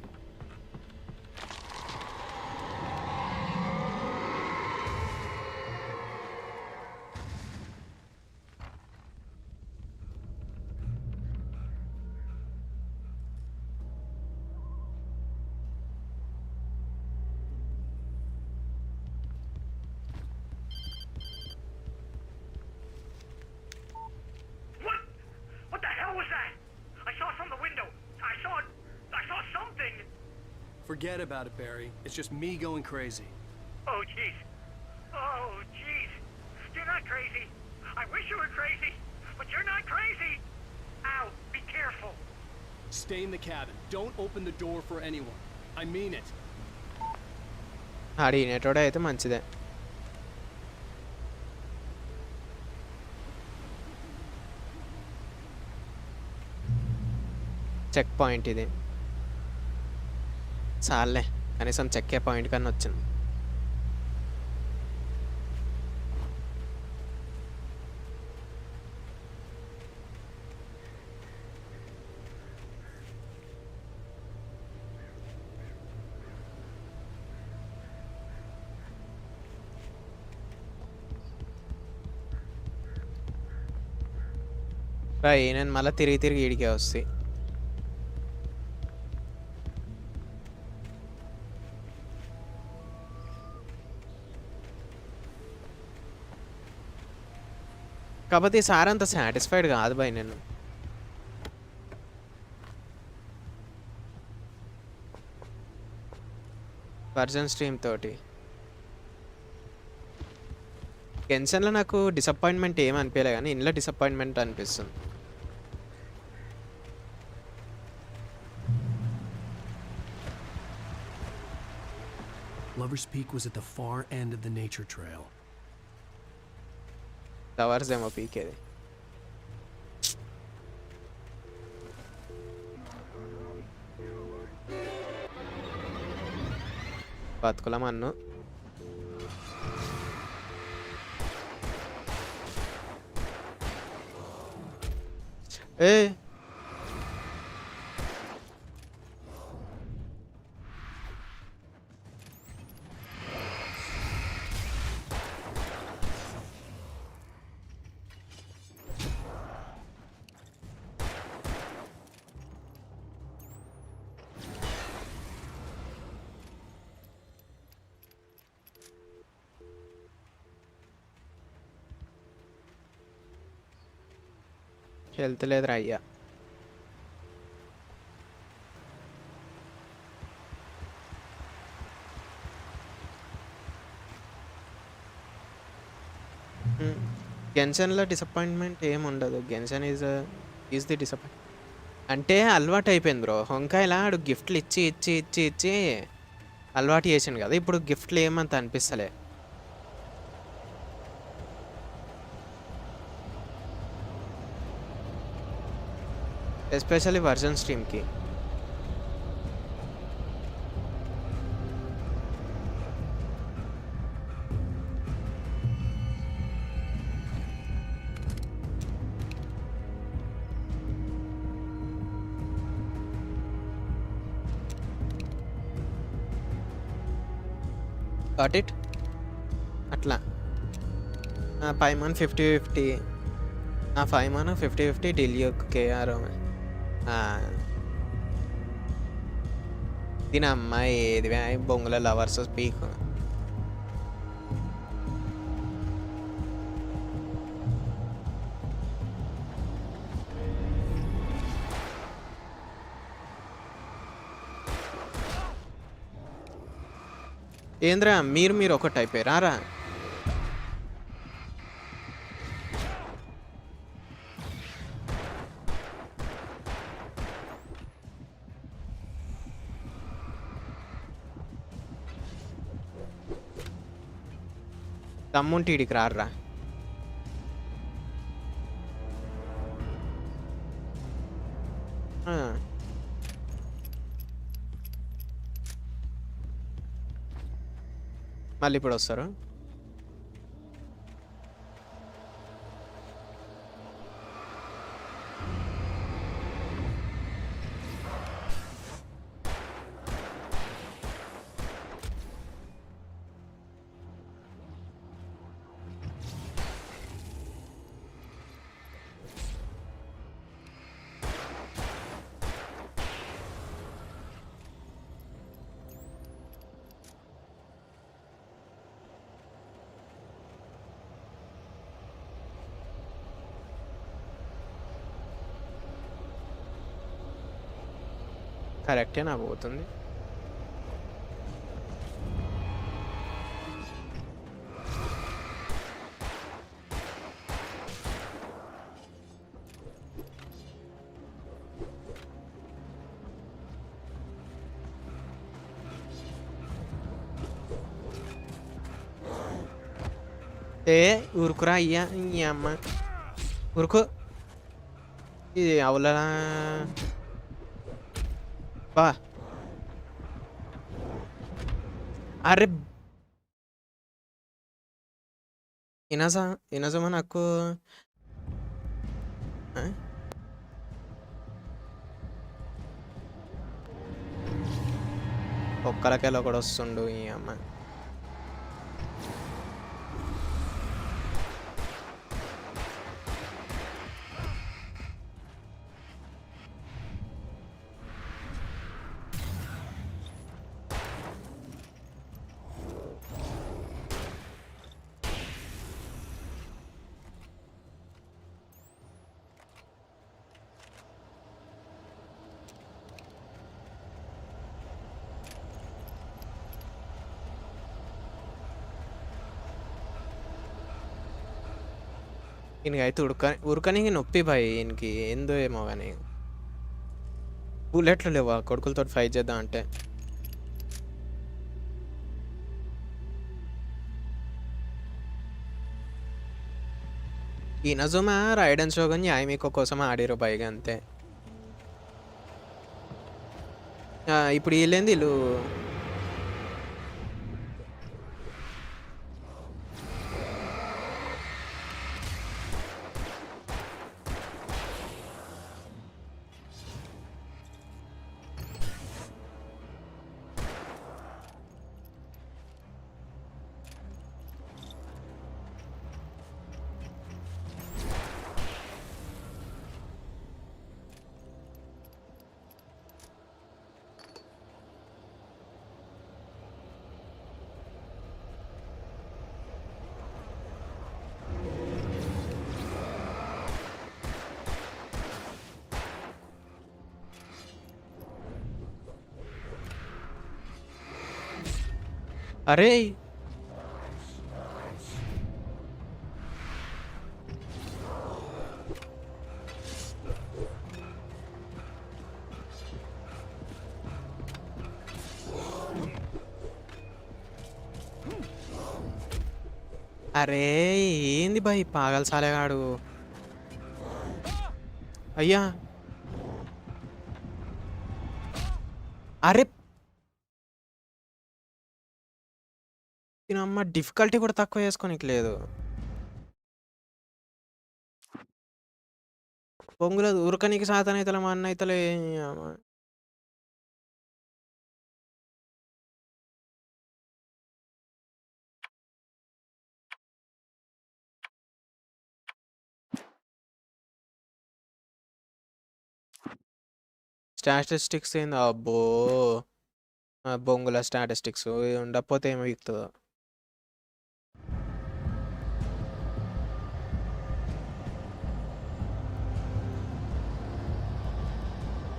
What the hell was that? I saw from the window. I saw something. Forget about it, Barry. It's just me going crazy. Oh, jeez. Oh, jeez. You're not crazy. I wish you were crazy, but you're not crazy. Ow, be careful. Stay in the cabin. Don't open the door for anyone. I mean it. ఆడినేటోడే అయితే మంచిదే. Check point ఇది. చాలే కనీసం చెక్కే point కన్నా వచ్చింది. నేను మళ్ళీ తిరిగి ఈడికే వస్తాయి. కాకపోతే ఈసారి అంత సాటిస్ఫైడ్ కాదు బాయ్ నేను. వర్జన్ స్ట్రీమ్ తోటి గెన్సన్లో నాకు డిసప్పాయింట్మెంట్ ఏం అనిపించలే, కానీ ఇంట్లో డిసప్పాయింట్మెంట్ అనిపిస్తుంది. Lover's Peak was at the far end of the nature trail. Lovers ఏమో పీకేది. బతుకులం అన్ను. ఏ హెల్త్ లేదురా అయ్యా. గెన్సన్లో డిసప్పాయింట్మెంట్ ఏమి ఉండదు. గెన్సన్ ఈజ్ ది డిసప్పాయింట్ అంటే అలవాటు అయిపోయింది బ్రో. వంకాయలా ఆడు గిఫ్ట్లు ఇచ్చి ఇచ్చి ఇచ్చి ఇచ్చి అలవాటు చేసిండు కదా, ఇప్పుడు గిఫ్ట్లు ఏమంత అనిపిస్తలే. ఎస్పెషల్లీ వర్జన్ స్ట్రీమ్కి. గాట్ ఇట్ అట్లా 5 మంత్ 50-50 5 మంత్ 50-50 డిలియో కేఆర్ దీని అమ్మాయి ఏది బొంగుల లవర్స్ స్పీక్. ఏంద్రా మీరు ఒకటి అయిపోయారా? తమ్ముంటి ఇడికి రారా. మళ్ళీ ఇప్పుడు వస్తారు. కరెక్టే నాకు పోతుంది. ఊరుకురా అయ్యా ఈ అమ్మ ఊరుకో. ఇది అవులా బా అరే ఇనజమా నాకు ఒక్కలకెళ్ళి ఒకడు వస్తుండు ఈ అమ్మాయి. ఈయనకైతే ఉరకనికి నొప్పి భయ్. ఈయనకి ఏందో ఏమో కానీ బుల్లెట్లు లేవా కొడుకులతో ఫైట్ చేద్దాం అంటే. ఈ నజుమా రైడన్ షోగన్ యామికో కోసం ఆడిరు పైగా అంతే. ఇప్పుడు వీళ్ళేంది వీళ్ళు అరే అరే ఏంది భయ్ పాగల్ సాలేగాడు. అయ్యా అరే అమ్మ డిఫికల్టీ కూడా తక్కువ చేసుకోనికి లేదు. పొంగులేదు ఉరకనికి సాధన అవుతలే మా అన్న అవుతలే. స్టాటిస్టిక్స్ ఏంది అబ్బో బొంగుల స్టాటిస్టిక్స్ ఉండకపోతే ఏమి వీక్తుందో.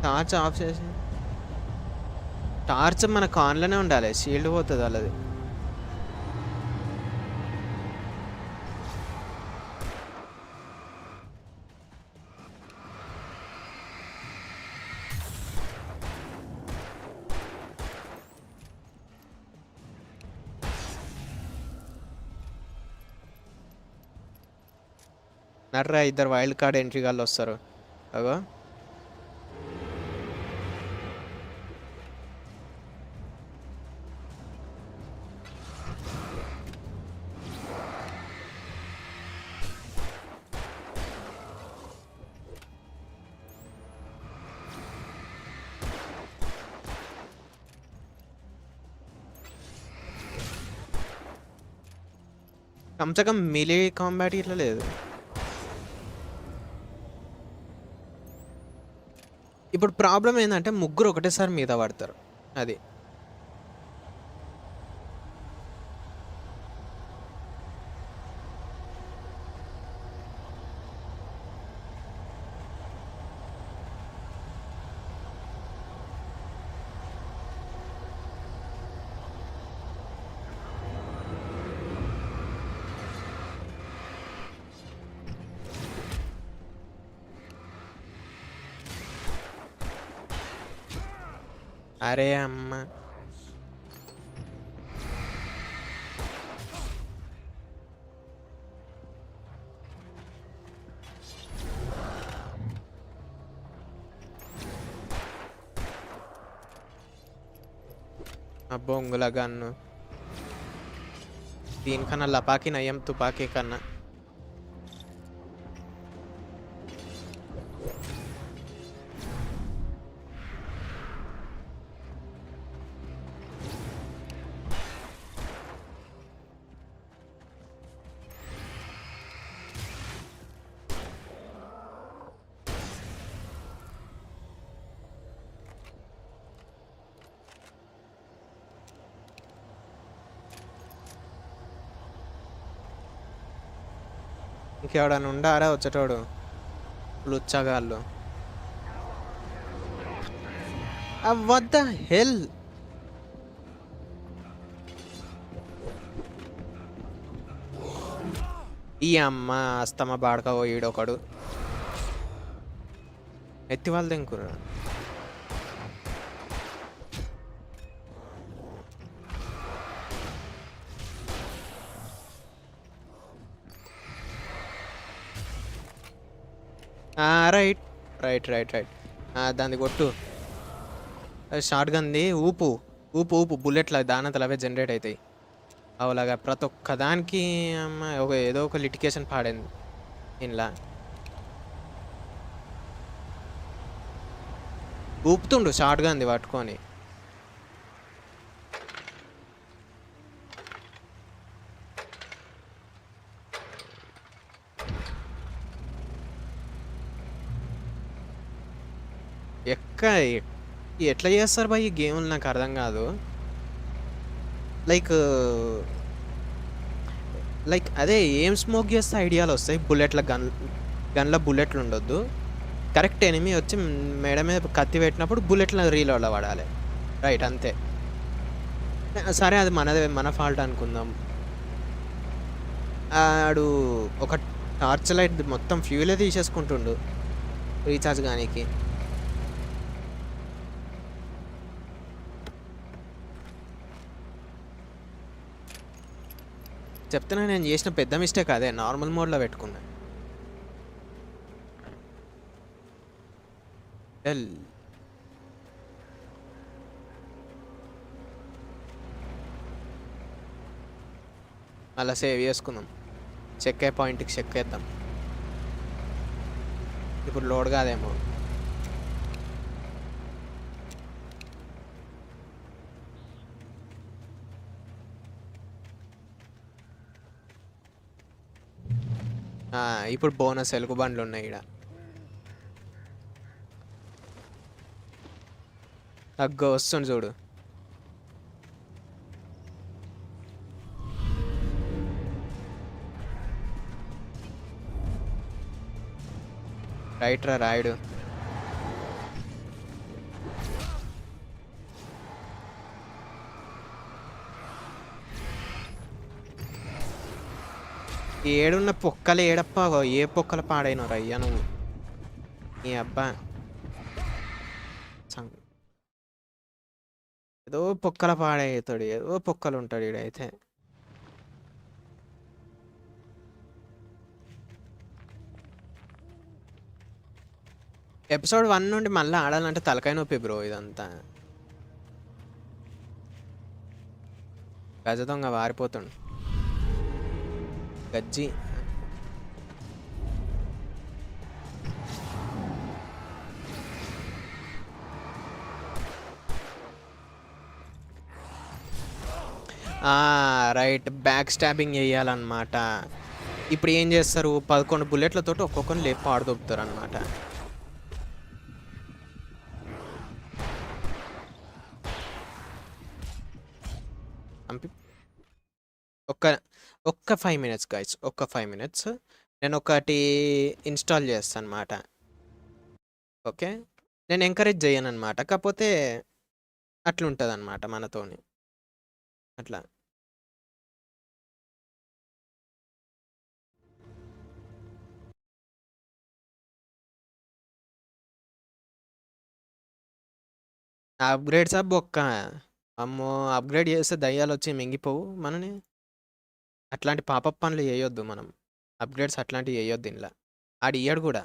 టార్చ్ ఆఫ్ చేసి టార్చ్ మనకు ఆన్లోనే ఉండాలి. షీల్డ్ పోతుంది వాళ్ళది. నర్రా ఇద్దరు వైల్డ్ కార్డ్ ఎంట్రీ వాళ్ళు వస్తారు. అగో కమ్సే కమ్ మిలీ కాంబాట్ ఇట్లా లేదు. ఇప్పుడు ప్రాబ్లం ఏంటంటే ముగ్గురు ఒకటేసారి మీద పడతారు. అది అరే అమ్మ బొంగుల గన్ను దీనికన్నా లపాకి నయం తుపాకీ కన్నా. ఇంకెవడన్నా ఉండారా వచ్చేటోడు? లుచ్చగాళ్ళు. What the hell? ఈ అమ్మ అస్తమ బాడక ఈడొకడు ఎత్తి వాళ్ళు తెంకుర్రా. రైట్ రైట్ రైట్ రైట్ దాన్ని కొట్టు. షార్ట్ గన్ది ఊపు ఊపు ఊపు బుల్లెట్లు దానంతలు అవే జనరేట్ అవుతాయి. అవలాగా ప్రతి ఒక్క దానికి అమ్మ ఏదో ఒక లిటికేషన్ పాడింది ఇంట్లో. ఊపుతుండు షార్ట్ గన్ది పట్టుకొని. ఎట్లా చేస్తారు బాయ్ ఈ గేమ్లు నాకు అర్థం కాదు. లైక్ లైక్ అదే ఏం స్మోక్ చేస్తే ఐడియాలు వస్తాయి. గన్ల బుల్లెట్లు ఉండొద్దు. కరెక్ట్ ఎనిమి వచ్చి మెడ మీద కత్తి పెట్టినప్పుడు బుల్లెట్లు రీలోడ్ పడాలి. రైట్ అంతే. సరే అది మన ఫాల్ట్ అనుకుందాం. ఆడు ఒక టార్చ్ లైట్ మొత్తం ఫ్యూలే తీసేసుకుంటుండు రీఛార్జ్ కానీకి. చెప్తున్నా నేను చేసిన పెద్ద మిస్టేక్ అదే నార్మల్ మోడ్లో పెట్టుకున్నా. అలా సేవ్ చేసుకుందాం. చెక్ అయ్యే పాయింట్కి చెక్ వేద్దాం. ఇప్పుడు లోడ్ కాదేమో. ఇప్పుడు బోనస్ ఎలుగు బండ్లు ఉన్నాయి ఇక్కడ. అగ్గో వస్తుంది చూడు. రైట్ రా రాయుడు. ఏడున్న పొక్కలు ఏడప్ప ఏ పొక్కలు పాడైనరు అయ్యా నువ్వు. ఈ అబ్బా ఏదో పొక్కల పాడవుతాడు. ఏదో పొక్కలు ఉంటాడు ఈడైతే. ఎపిసోడ్ 1 నుండి మళ్ళీ ఆడాలంటే తలకాయ నొప్పి బ్రో ఇదంతా. గజ దొంగ వారిపోతుండు. గజ్జి రైట్ బ్యాక్ స్టాబింగ్ చేయాలన్నమాట. ఇప్పుడు ఏం చేస్తారు 11 బుల్లెట్లతో ఒక్కొక్కరిని లేపు ఆడుదొప్పుతారు అనమాట. ఒక్క 5 minutes గైస్, ఒక్క 5 minutes నేను ఒకటి ఇన్స్టాల్ చేస్తాను అనమాట. ఓకే నేను ఎంకరేజ్ చేయను అనమాట. కాకపోతే అట్లుంటుంది అనమాట మనతోని అట్లా. అప్గ్రేడ్స్ బొక్క. అమ్మో అప్గ్రేడ్ చేస్తే దయ్యాలు వచ్చి మింగిపోవు మనని. అట్లాంటి పాపప్ పనులు చేయొద్దు మనం. అప్గ్రేడ్స్ అట్లాంటివి చేయొద్దు ఇంట్లో. ఆడు ఇయ్యడు కూడా.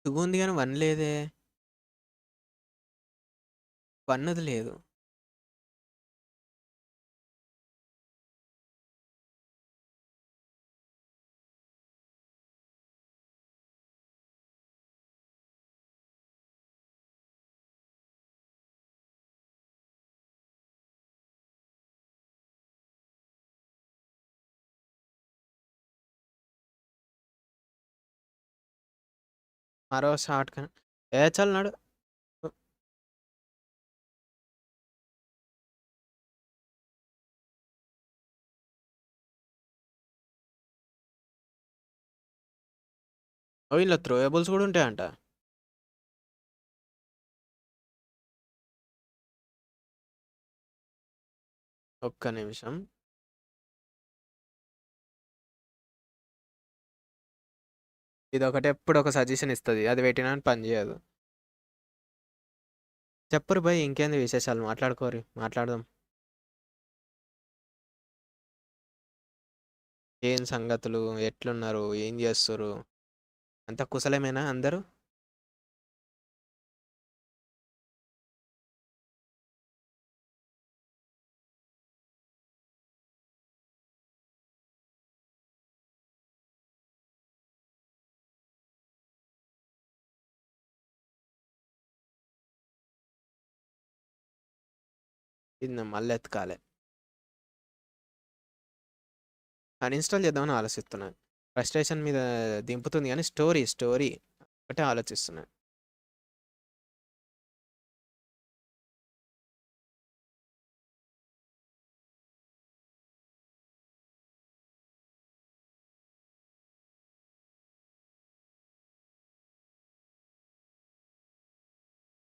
2 ఉంది గానీ 1 లేదే. 1 లేదు. మరో షాట్ కన్ చల్ నడు. ఓహ్! ఇందులో త్రోయబుల్స్ గూడా ఉంటాయంట. ఒక్క నిమిషం. ఇదొకటి ఎప్పుడొక సజెషన్ ఇస్తది. అది పెట్టినా గాని పని జేయదు. చెప్పురు బయ్ ఇంకేంది విశేషాలు మాట్లాడుకోరి. మాట్లాడదాం. ఏం సంగతులు? ఎట్లున్నారు? ఏం జేస్తుర్రు? అంతా కుశలమేనా అందరూ? ఇది మళ్ళీ ఎతకాలే. అన్‌ఇన్‌స్టాల్ చేద్దామని ఆలోచిస్తున్నా. ఫ్రస్ట్రేషన్ మీద దింపుతుంది గానీ స్టోరీ ఒకటే ఆలోచిస్తున్నా.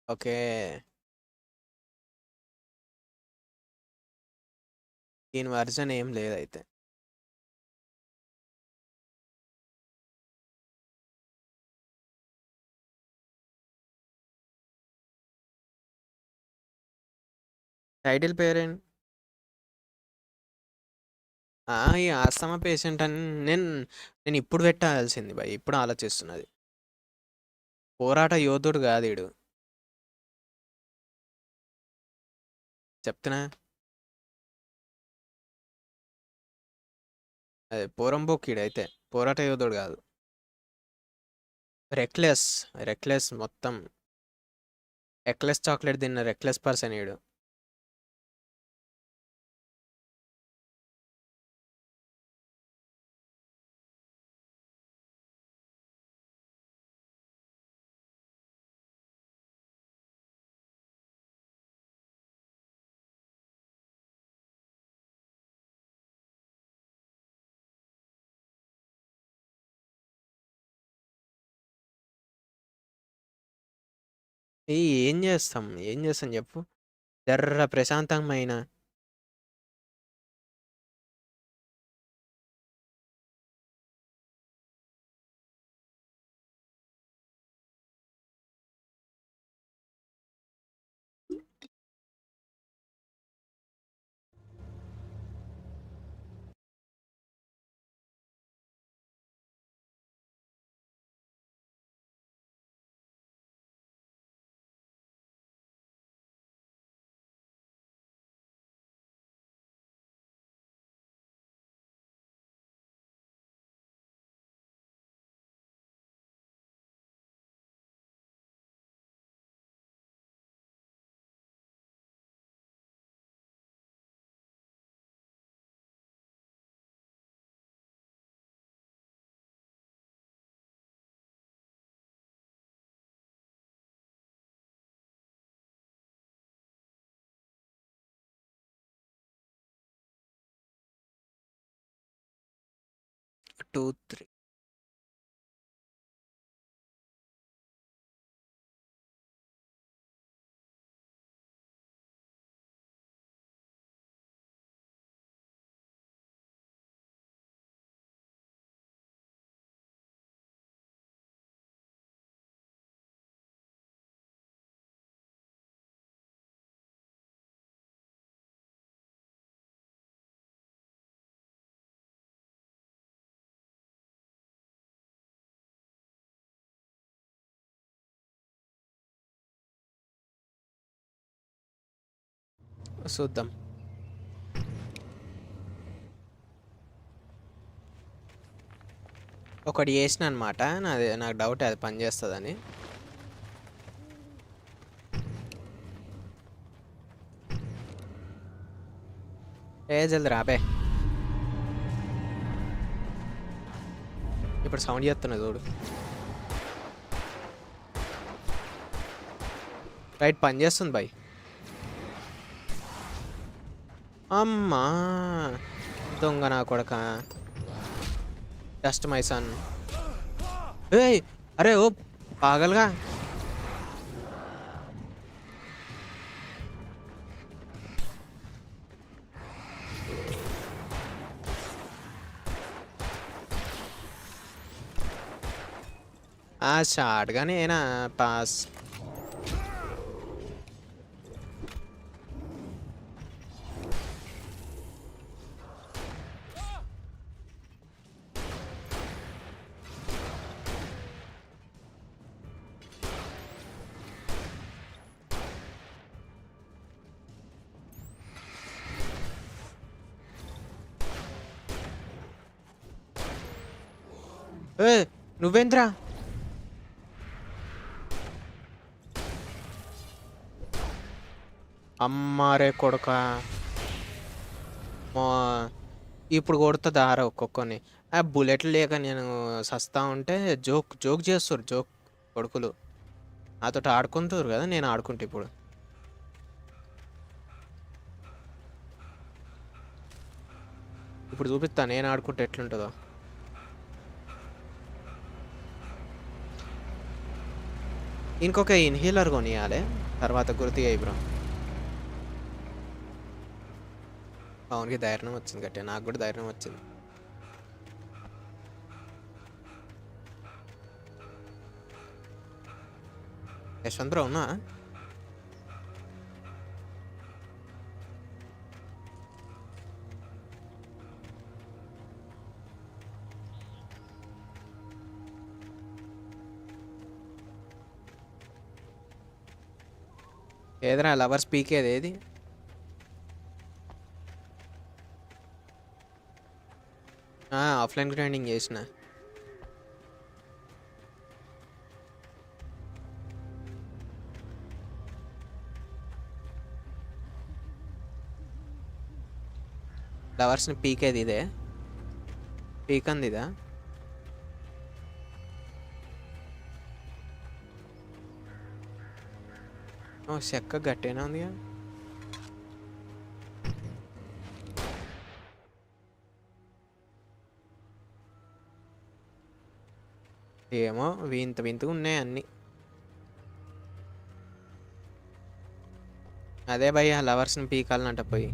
ఓకే. దీని వర్షన్ ఏం లేదైతే. టైటిల్ పేరేం ఈ ఆస్తమా పేషెంట్ అని నేనిప్పుడు పెట్టాల్సింది భయ్. ఇప్పుడు ఆలోచిస్తున్నది. పోరాట యోధుడు గాదీడు. చెప్తున్నా. అదే పోరంబోకీడైతే. పోరాట యోధుడు గాదు. రెక్లెస్ మొత్తం. ఎక్లెస్ చాక్లెట్ తిన్న రెక్లెస్ పర్సన్ ఈడు. ఏం జేస్తాం? ఏం జేస్తాం జెప్పు? జర్ర ప్రశాంతమైన టూ, 3. చూద్దాం. ఒకటి చేసిన అనమాట. నాకు డౌట్ అది పని చేస్తుందని. జల్ది రాబే. ఇప్పుడు సౌండ్ చేస్తున్నా చూడు. రైట్, పని చేస్తుంది బాయ్. అమ్మా దొంగ నా కొడక. Just my son. ఏయ్ అరే ఓ పాగల్గా. షార్ట్గానే ఏనా పాస్. నువ్వేంద్రా? అమ్మారే కొడుక. ఇప్పుడు కొడుతుంది ఆరా ఒక్కొక్కని. బుల్లెట్లు లేక నేను సస్తా ఉంటే జోక్ జోక్ చేస్తారు. జోక్ కొడుకులు నాతో ఆడుకుంటారు కదా, నేను ఆడుకుంటా ఇప్పుడు. ఇప్పుడు చూపిస్తా నేను ఆడుకుంటే ఎట్లుంటుందో. ఇంకొక ఇన్హేలర్ కొనియాలి తర్వాత. గుర్తుగా బ్రో. పవన్కి ధైర్యం వచ్చింది గట్టిగా, నాకు కూడా ధైర్యం వచ్చింది. యశ్వంత్ బ్రో ఉన్నా? ఏదైనా లవర్స్ పీకేది ఏది? ఆఫ్లైన్ గ్రైండింగ్ చేసిన. లవర్స్ని పీకేది ఇదే? పీకంది ఇదా? చెక్క గట్టేనా ఉందిగా. ఏమో వింత వింతగా ఉన్నాయి అన్నీ. అదే భయ్య లవర్స్ని పీకాలనంట పోయి.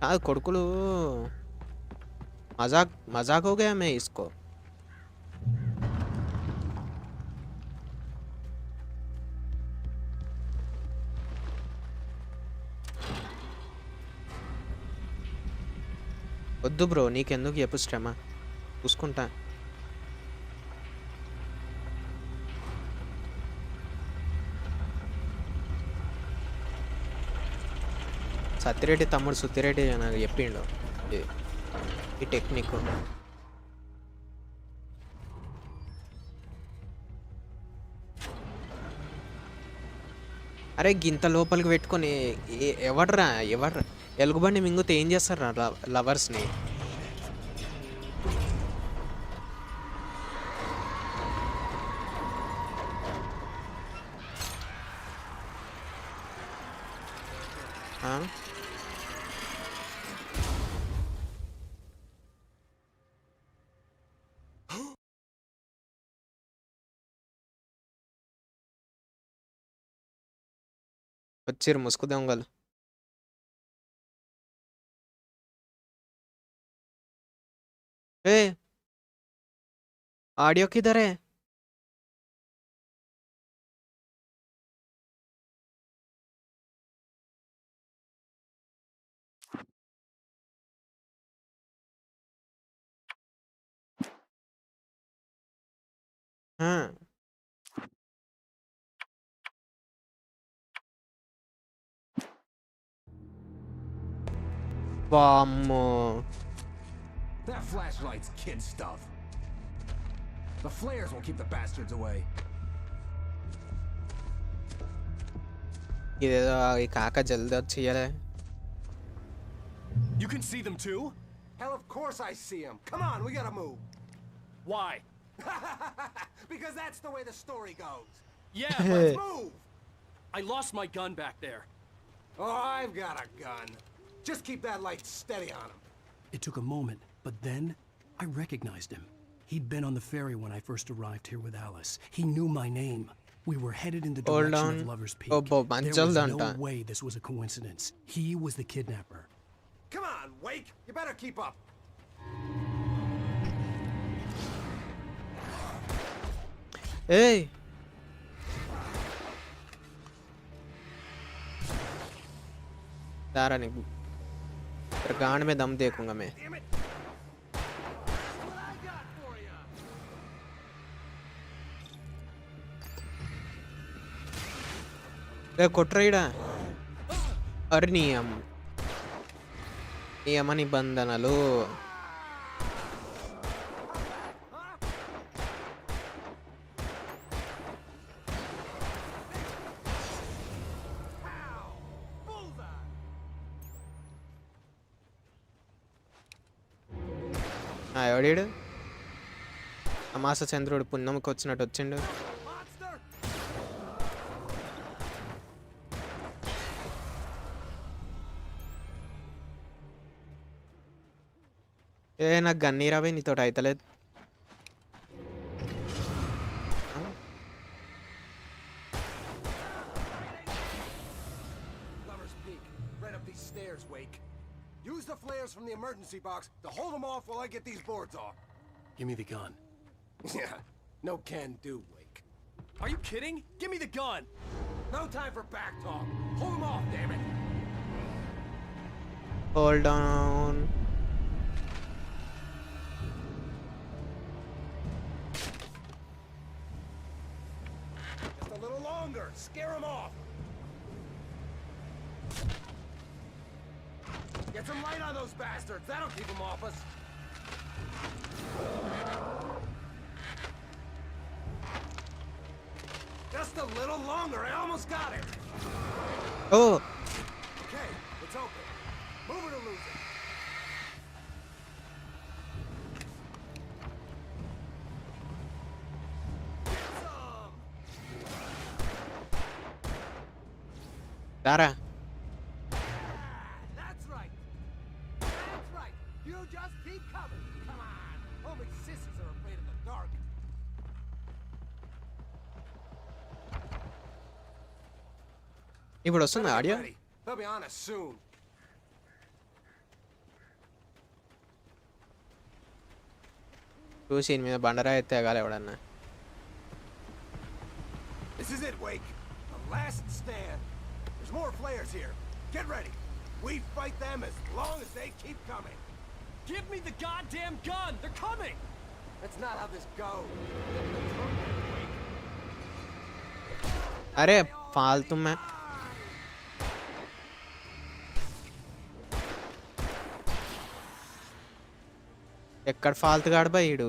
కాదు కొడుకులు. मजाक मजाक हो गया मैं इसको. వద్దు బ్రో, నీకెందుకు చెప్పు శ్రమ, చూసుకుంటా. సత్తిరెడ్డి తమ్ముడు సుత్తిరెడ్డి నాకు చెప్పిండు ఈ టెక్నిక్. అరే గింత లోపలికి పెట్టుకొని ఎవడ్రా ఎలుగుబండి మింగుతే ఏం చేస్తారా లవర్స్ని? వచ్చిర్రు ముసుగు దొంగలు. ए ऑडियो किधर है? ఆ! వామ్మో! That flashlight's kid stuff. The flares will keep the bastards away. ఇదేదో ఈ కాక జల్ది వచ్చేయాలి. You can see them too? Hell, of course I see them. Come on, we gotta move. Why? Because that's the way the story goes. Yeah, Let's move. I lost my gun back there. Oh, I've got a gun. Just keep that light steady on him. It took a moment, but then I recognized him. He'd been on the ferry when I first arrived here with Alice. He knew my name. We were headed in the Hold direction on. of Lover's Peak. Oh, Bob, There was Anjaldanta. no way this was a coincidence. He was the kidnapper. Come on, Wake. You better keep up. ఏయ్! दारा नहीं तेरे गांड में दम देखूंगा मैं. ఏ కొట్రైడా అరే నియమ నిబంధనలు ఎవడీడు అమాస చంద్రుడు పున్నమ్మకి వచ్చినట్టు వచ్చిండు. ఏ నాకు గన్నీరాబోయి నీతోటి అయితలేదు. Lover's Peak, right up these stairs, Wake. Use the flares from the emergency box to hold them off while I get these boards off. Give me the gun. Yeah, no can do, Wake. Are you kidding? Give me the gun! No time for back talk. Hold them off, damn it. Hold on. Just a little longer. Scare them off. Get some light on those bastards. That'll keep them off us. Just a little longer. I almost got it. Oh. Okay, it's open. Move it or lose it. Dara. That's right. That's right. You just keep coming. Come on. Only sissies are afraid of the dark. ఇప్పుడు వస్తుందా audio? They'll be on us soon. చూసి దీని మీద బండరాయి ఎత్తే ఎగాలి ఎవడన్నా. This is it, Wake. The last stand. There's more flares here. Get ready. We fight them as long as they keep coming. Give me the goddamn gun! They're coming! That's not how this goes. अरे फालतू में ఎక్కడ ఫాల్తు గాడబా ఈడు.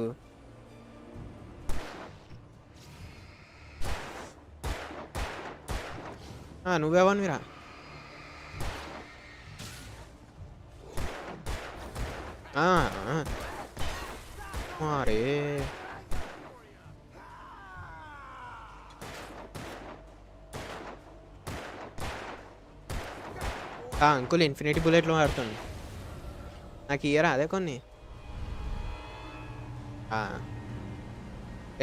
నువ్వేవనివిరా? అరే uncle infinity బుల్లెట్లు వాడుతుంది. నాకు ఇయ్యరా అదే కొన్ని.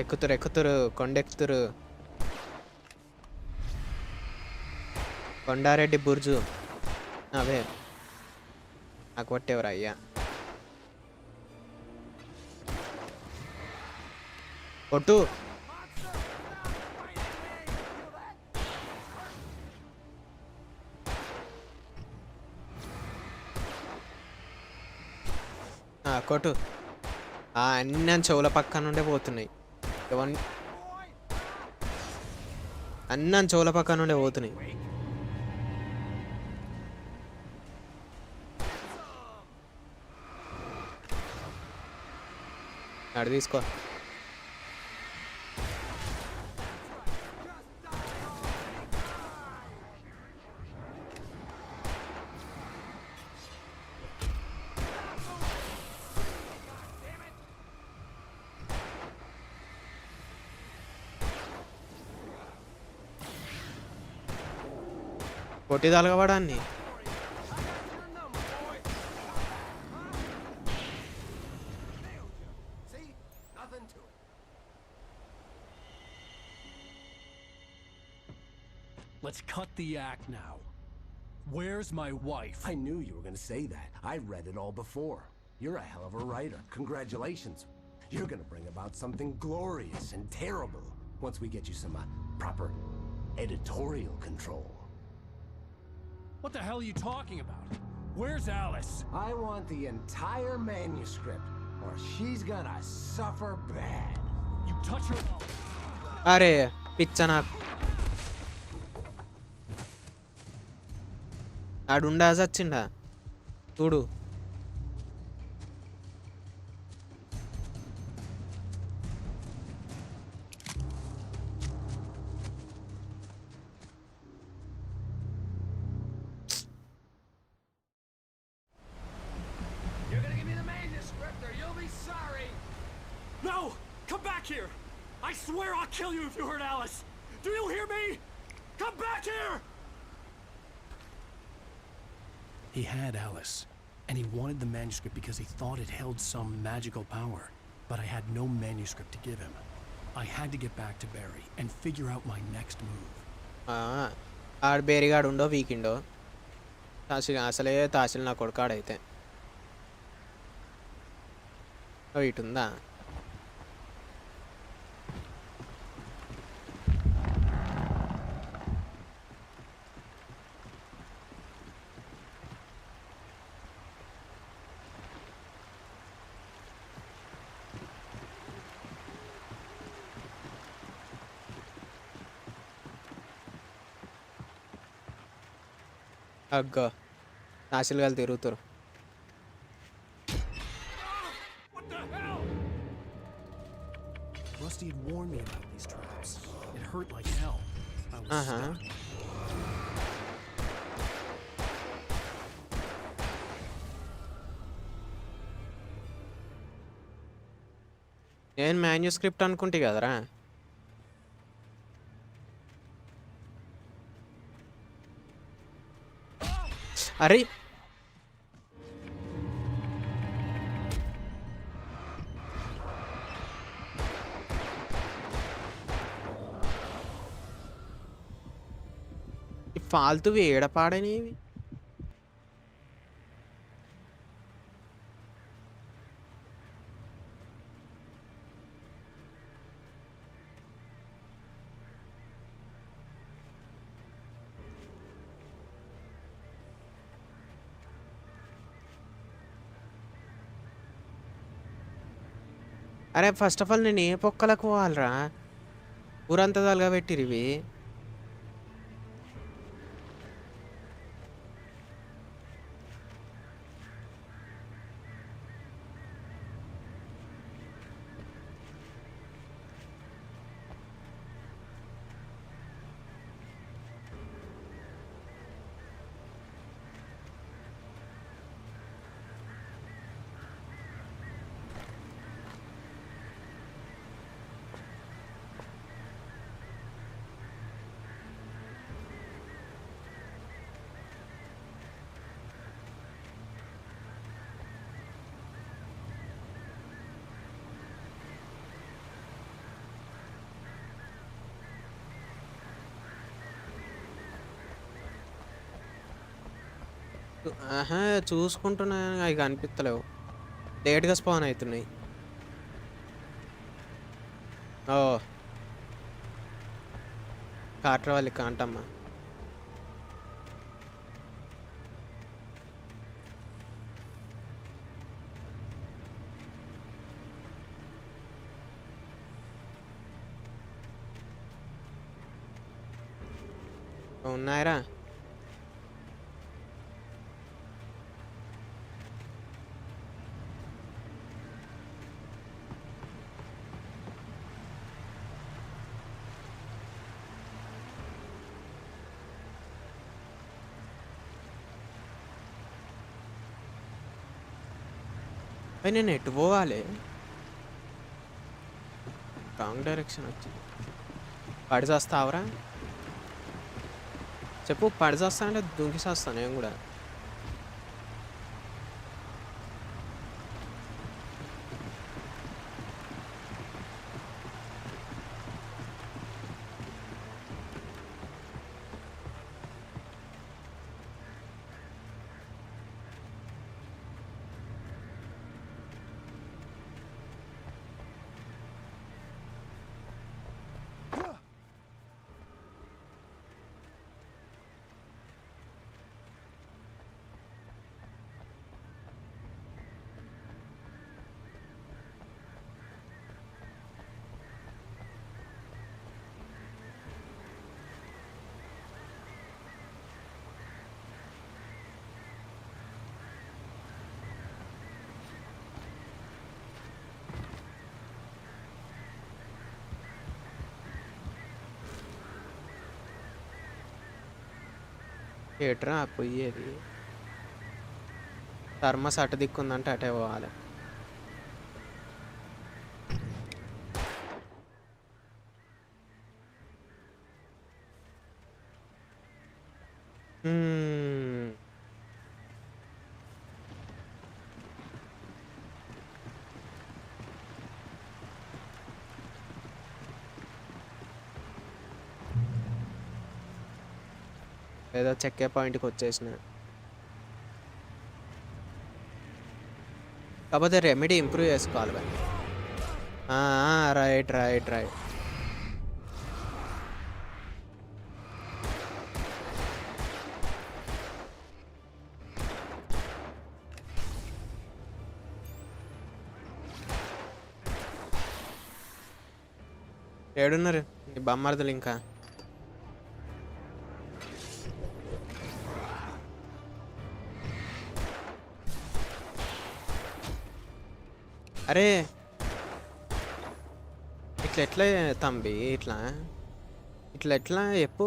ఎక్కుతురు కొండెక్కుతురు. కొండారెడ్డి బుర్జు అవే నాకు కొట్టేవరా అయ్యా. కొట్టు. కొట్టు. అన్నీ చెవుల పక్క నుండే పోతున్నాయి. అన్నీ చెవుల పక్క నుండే పోతున్నాయి. అడు తీసుకో. కొట్టి తలగబడాన్ని. Let's cut the act now. Where's my wife? I knew you were gonna say that. I read it all before. You're a hell of a writer. Congratulations. You're gonna bring about something glorious and terrible once we get you some proper editorial control. What the hell are you talking about? Where's Alice? I want the entire manuscript, or she's gonna suffer bad. You touch her. అరే పిచ్చ నాకు. ఆడుండా చచ్చిండా చూడు. You're gonna give me the manuscript, or you'll be sorry. No! Come back here! I swear I'll kill you if you hurt Alice! Do you hear me? Come back here! He had Alice, and he wanted the manuscript because he thought it held some magical power. But I had no manuscript to give him. I had to get back to Barry and figure out my next move. ఆడు బేరిగాడు ఉండో వీకిండో అసలే తాసిల్ నా కొడుకాడైతే. ఇటుందా అగ్గో నాశలుగాలు తిరుగుతారు. Rusty had warned me about these traps. It hurt like hell. I was stuck. నేను manuscript అనుకుంటే కదరా. అరే ఫాల్తు ఏడపాడనేవి. అరే first of all నేను ఏ పొక్కలకు పోవాలరా? ఊరంతా తలగా పెట్టిరివి. ఆహా చూసుకుంటున్నా అవి కనిపిస్తలేవు. లేట్గా స్పాన్ అవుతున్నాయి. ఓ కాట్రవాలి కాంటమ్మా. ఉన్నాయిరా. నేను ఎటు పోవాలి? రాంగ్ డైరెక్షన్ వచ్చింది. పడి చేస్తావరా? చెప్పు, పడి చేస్తానంటే దుంకి చేస్తాను నేను కూడా. ఏట్రా పోయేది? థర్మస్ అటు దిక్కుందంటే అటే పోవాలి. ఏదో చెక్కే పాయింట్కి వచ్చేసిన. కాకపోతే రెమెడీ ఇంప్రూవ్ చేసుకోవాలి బాయ్. Right right right. ఏడున్నారు నీ బొమ్మర్దులు ఇంకా? అరే ఇట్లా ఎట్లా తంబి? ఇట్లా ఇట్లా ఎట్లా చెప్పు?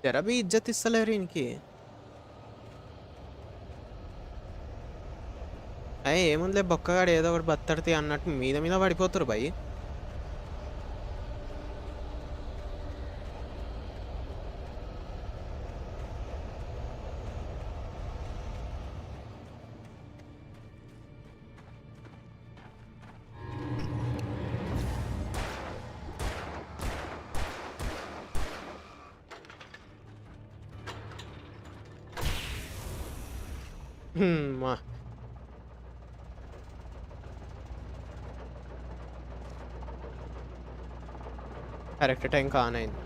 జరా బి ఇజ్జత్ ఇస్తలేరు ఈయనకి. అయ్యి ఏముందిలే బొక్కగాడు ఏదో ఒకటి బత్తడితే అన్నట్టు మీద మీద పడిపోతారు భయ్. మా కరెక్ట్ టైం కాన్ అయింది.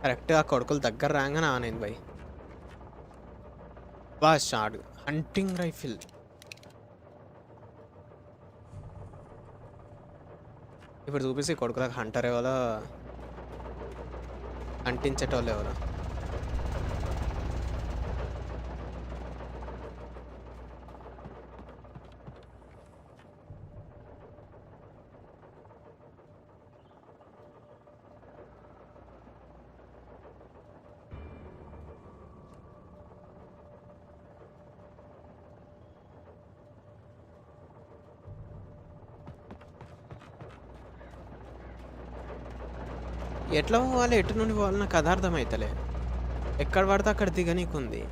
కరెక్ట్గా కొడుకులు దగ్గర రాగానే ఆన్ అయింది భయ్. బా షార్ట్ హంటింగ్ రైఫిల్. ఇప్పుడు చూపిస్తే కొడుకులకు హంటర్ ఎవరో అంటించేటోళ్ళు ఎవరో. ఎట్లా పోవాలి, ఎటు నుండి పోవాలి నాకు అది అర్థమవుతలే. ఎక్కడ పడితే అక్కడ దిగనీకుంది.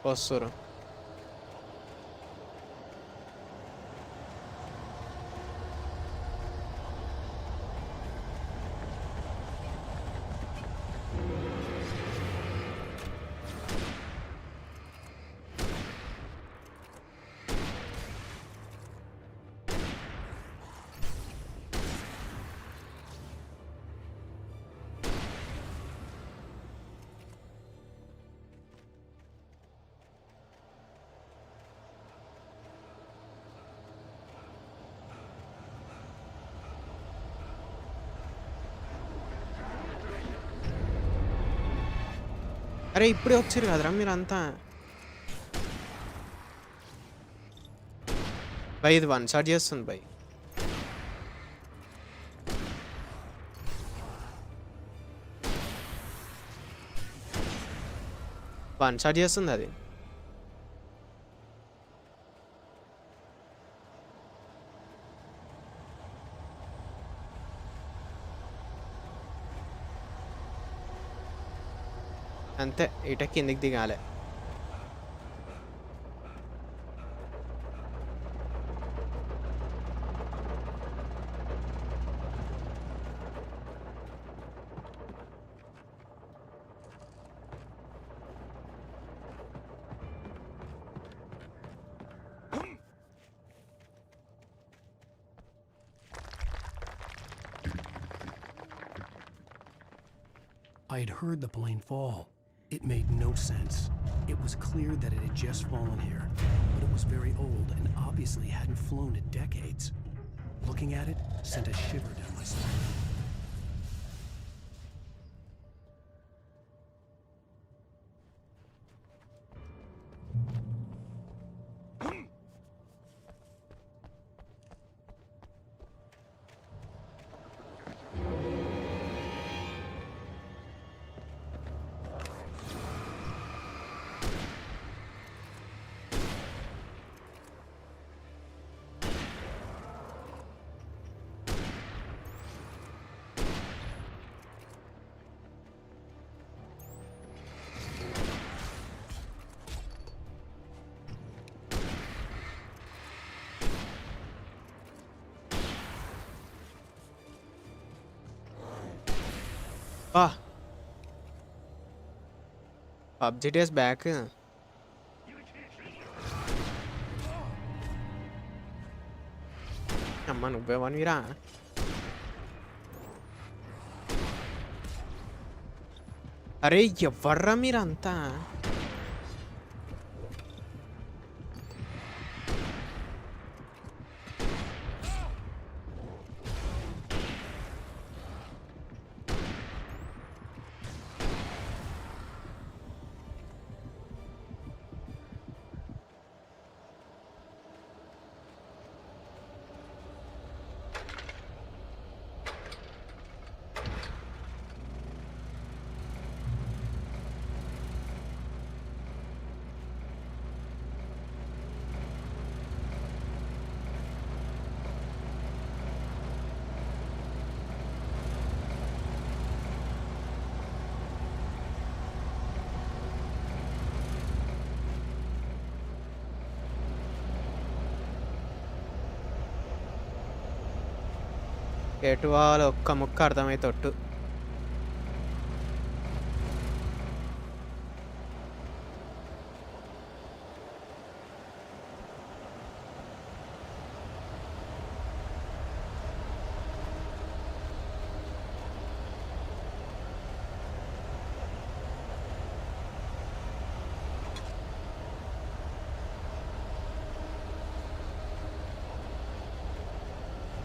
వస్తురు. అరే ఇప్పుడే వచ్చారు కదరా మీరంతా. బై ఇది 1 షాట్ చేస్తుంది బై. వన్ షాట్ చేస్తుంది అది. అంతే ఇట కిందికి దిగాలి. I had heard the plane fall. It made no sense. It was clear that it had just fallen here, but it was very old and obviously hadn't flown in decades. Looking at it sent a shiver down my spine. PUBG is back. అమ్మ నువ్వే వన్విరా. అరే ఎవర్రా మీరంతా? ఎటు వాళ్ళు ఒక్క ముక్క అర్థమైతొట్టు.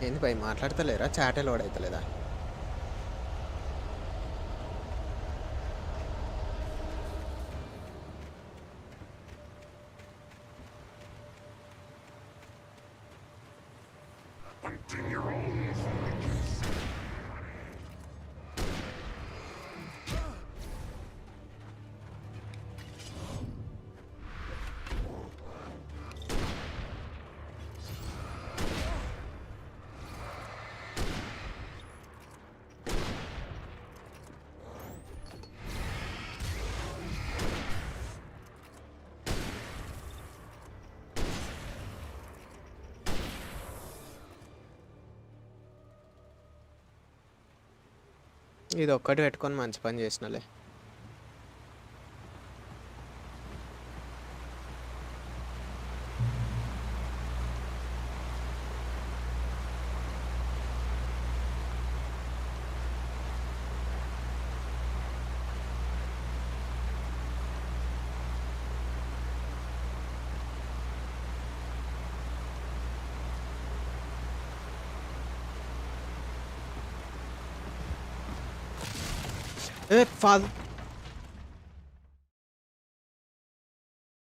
ఏంది భయ్ మాట్లాడతలేరా? చాటే లోడ్ అవుతలేదా? ఇది ఒక్కటి పెట్టుకొని మంచి పని చేసినలే.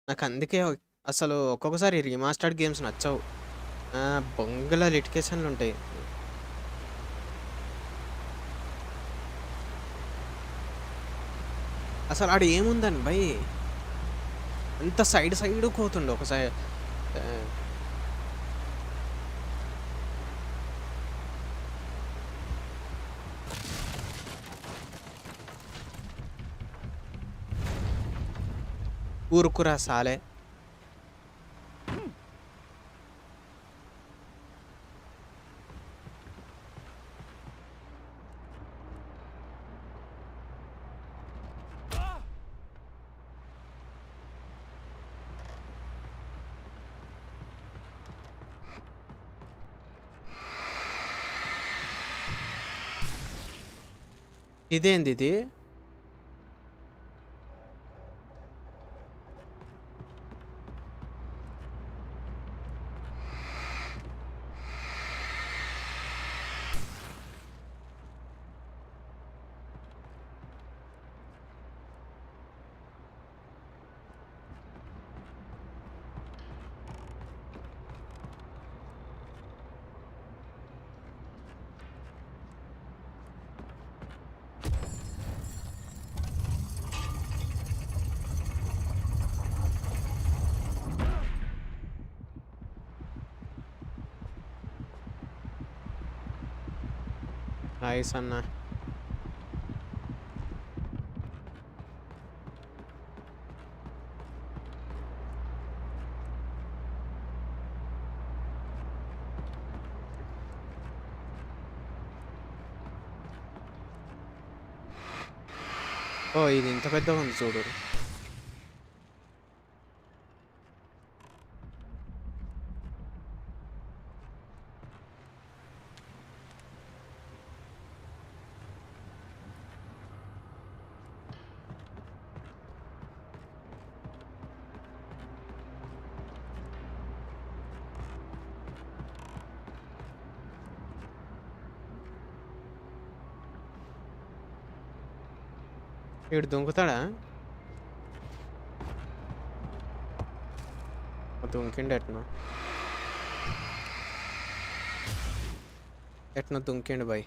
నాకు అందుకే అసలు ఒక్కొక్కసారి రీమాస్టర్డ్ గేమ్స్ నచ్చవు. బొంగుల లిటికేషన్లు ఉంటాయి. అసలు ఆడ ఏముందని భయ్, అంత సైడ్ సైడ్ పోతుండే ఒకసారి. ఊరుకురా సాలే. ఇదేంది ఇది? నైస్ అన్న. ఓ ఇది ఇంత పెద్దగా ఉంది చూడు. వీడు దుంకుతాడా? దుంకిండు ఎట్నో ఎట్నో దుంకిండు బాయ్.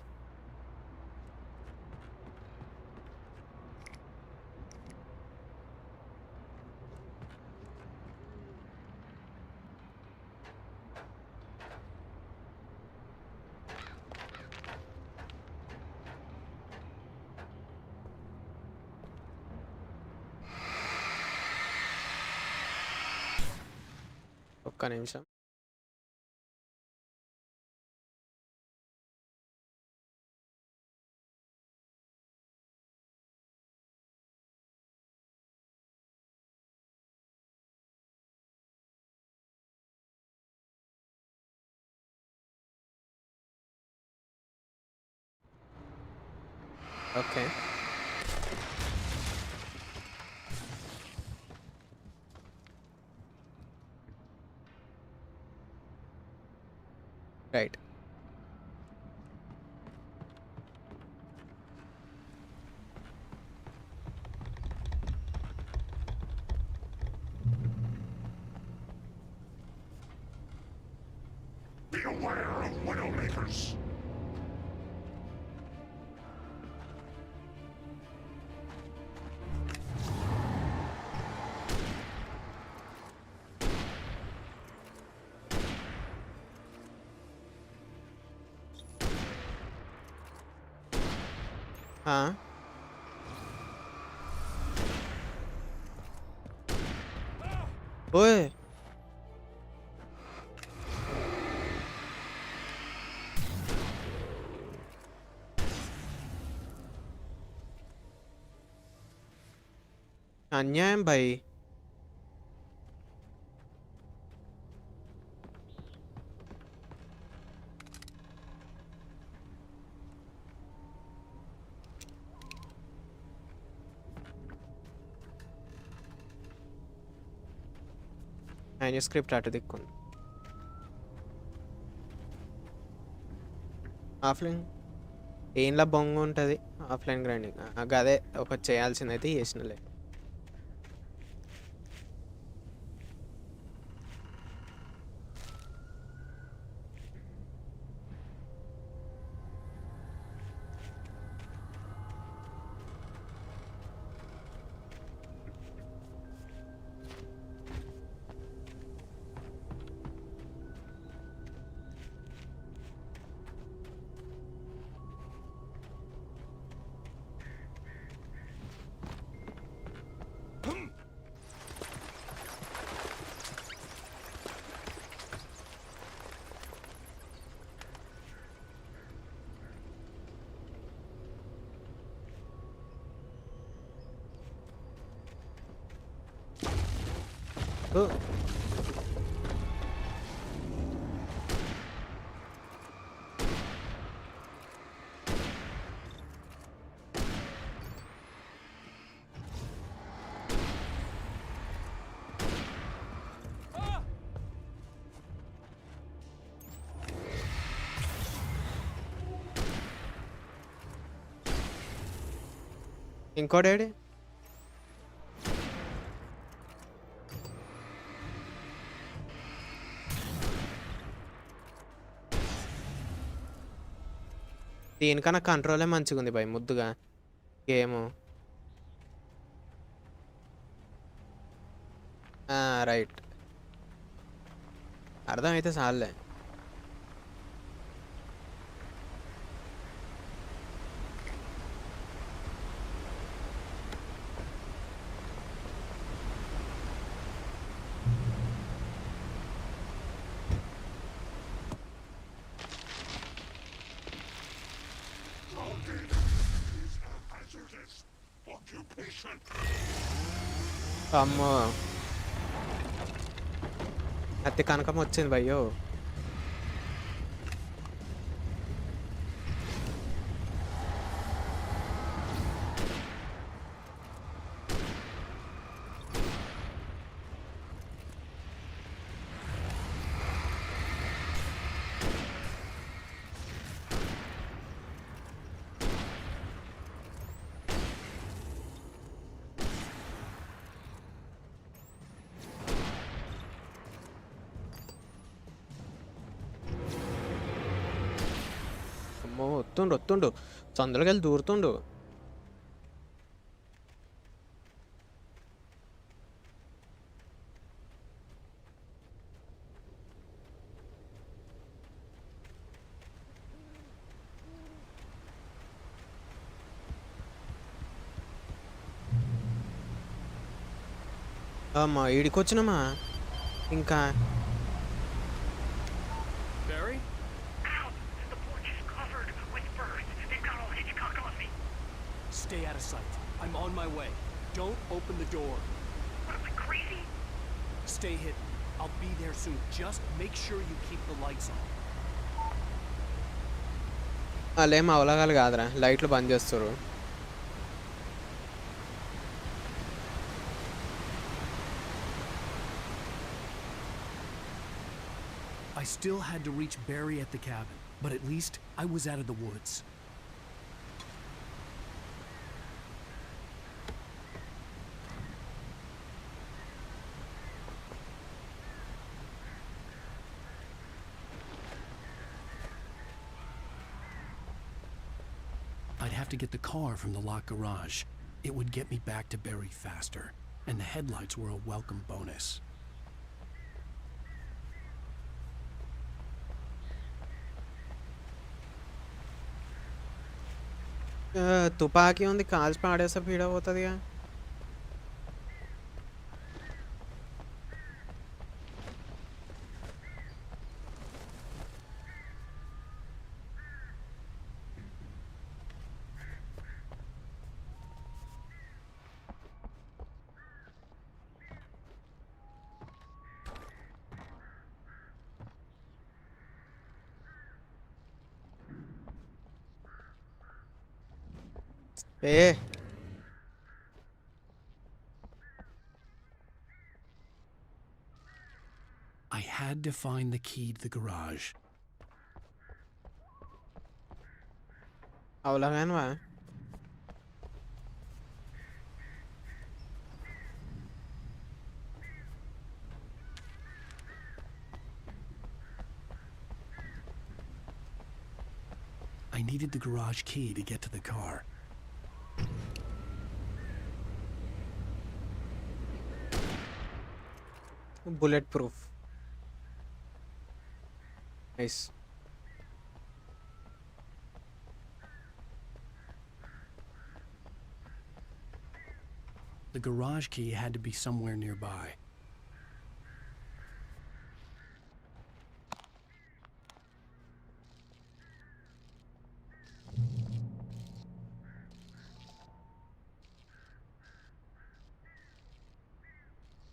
ఒక్క నిమిషం. Okay right. Beware of Widowmakers. ఓయ్ అన్యాయం భయ్. మ్యాన్యుస్క్రిప్ట్ అటు దిక్కుంది. ఆఫ్లైన్ ఏంలా బొంగు ఉంటుంది ఆఫ్లైన్ గ్రైండింగ్. అదే ఒక చేయాల్సిందైతే చేసినలే. ఇంకోడేడి? దీనికన్నా కంట్రోలే మంచిగా ఉంది భయ్ ముద్దుగా గేము. రైట్, అర్థమైతే చాలులే. అమ్మో, అతి కనకం వచ్చింది భయ్యో. అమ్మో, వస్తుండు సందులోకి వెళ్ళి దూరుతుండు. అమ్మా, ఈడికి వచ్చినామా ఇంకా. Barry? Ow! The porch is covered with birds. They've got all Hitchcock on me. Stay out of sight. I'm on my way. Don't open the door. What am I, crazy? Stay hidden. I'll be there soon. Just make sure you keep the lights on. వాళ్ళేం అవలగాలి కాదురా, లైట్లు బంద్ చేస్తారు. I still had to reach Barry at the cabin, but at least I was out of the woods. I'd have to get the car from the locked garage. It would get me back to Barry faster, and the headlights were a welcome bonus. తుపాకీ ఉంది, కాల్చి పాడేస్తే పీడపోతుందిగా. ఏ I had to find the key to the garage. అవలాగానవా I needed the garage key to get to the car. Bullet proof nice The garage key had to be somewhere nearby.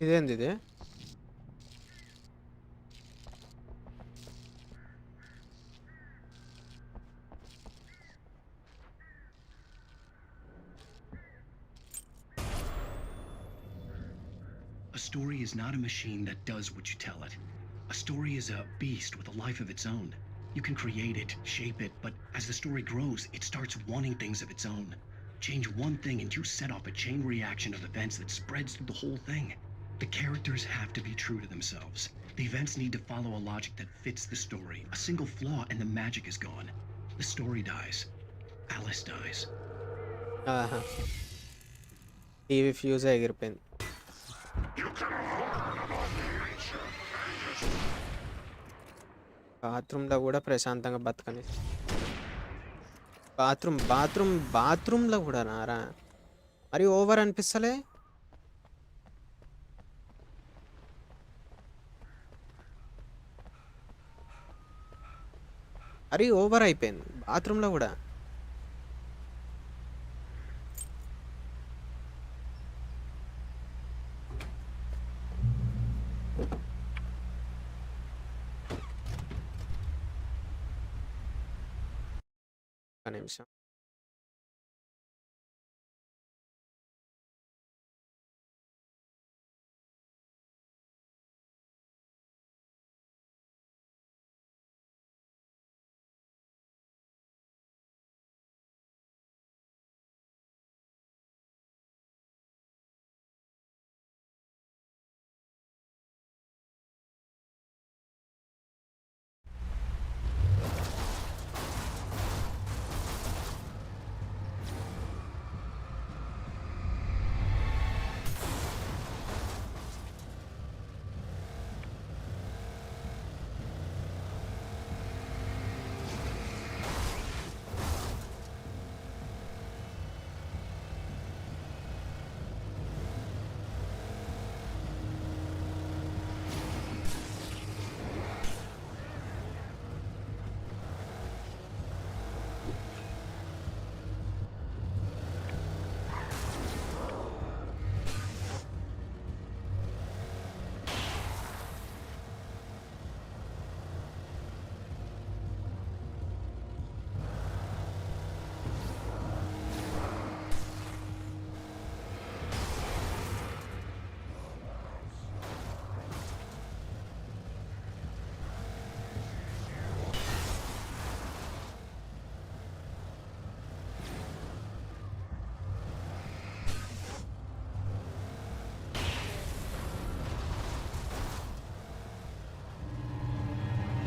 ఇదేంది ఇది A story is not a machine that does what you tell it. A story is a beast with a life of its own. You can create it, shape it, but as the story grows, it starts wanting things of its own. Change one thing and you set off a chain reaction of events that spreads through the whole thing. The characters have to be true to themselves. The events need to follow a logic that fits the story. A single flaw and the magic is gone. The story dies. Alice dies. ఆహా TV fuse ఎగిరిపోయింది బాత్రూంలో కూడా ప్రశాంతంగా బతకని బాత్రూంలో కూడా నారా మరి over అనిపిస్తలే మరి over అయిపోయింది బాత్రూంలో కూడా ఒక నిమిషం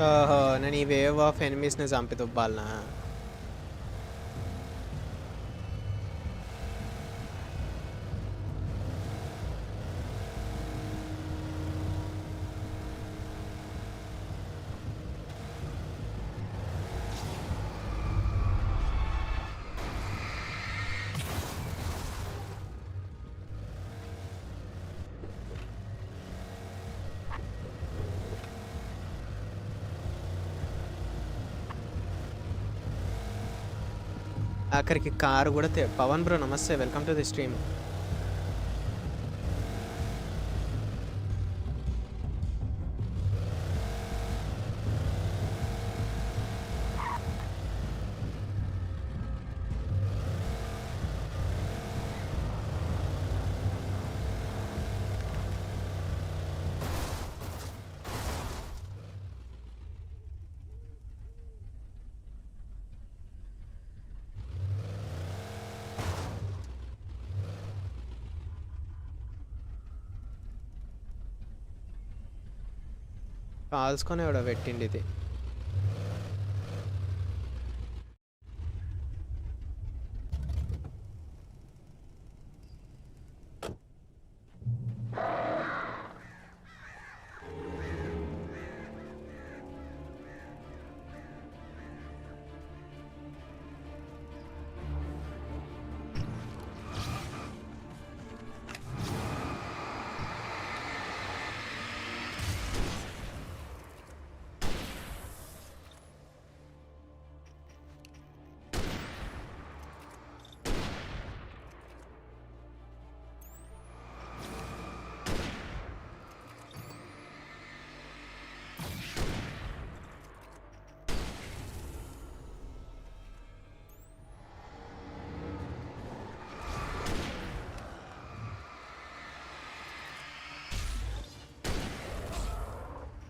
ఓహో నేను ఈ వేవ్ ఆఫ్ ఎనిమీస్ని చంపి తుబ్బాలనా ఆఖరికి కారు కూడా పవన్ బ్రో నమస్తే వెల్కమ్ టు ది స్ట్రీమ్ కాల్చుకొని ఎవడో పెట్టిండి ఇది.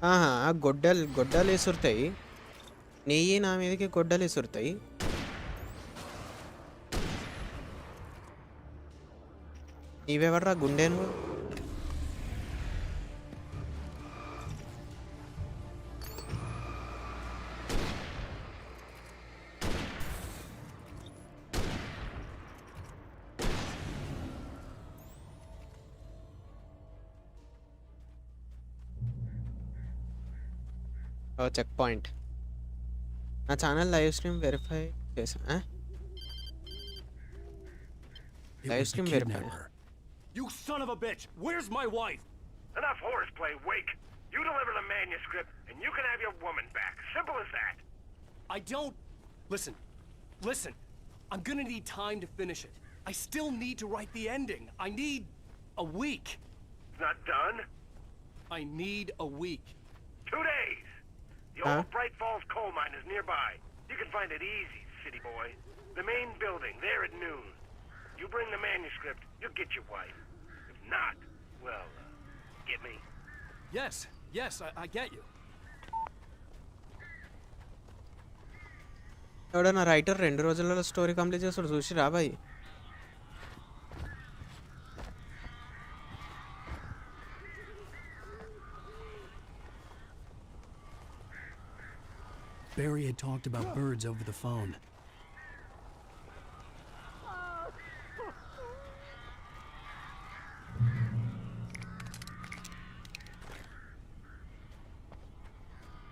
ఆహా! గొడ్డలు ఇసురుతాయి. నెయ్యి నా మీదకి గొడ్డలు ఇసురుతాయి. నీవెవర్రా గుండె నువ్వు? Checkpoint. నా ఛానల్ లైవ్ స్ట్రీమ్ వెరిఫై చేసా. Live stream verify. You son of a bitch! Where's my wife? Enough horseplay, Wake. You deliver the manuscript, and you can have your woman back. Simple as that. I don't... Listen. I'm gonna need time to finish it. I still need to write the ending. I need a week. It's not done? I need a week. 2 days. The old Bright Falls coal mine is nearby. You can find it easy, city boy. The main building, there at noon. You bring the manuscript, you'll get your wife. If not, well, get me? Yes, I get you. ఎవడన్నా writer 2 రోజులలో story complete చేస్తాడు, చూసి రాబాయి. Barry had talked about birds over the phone.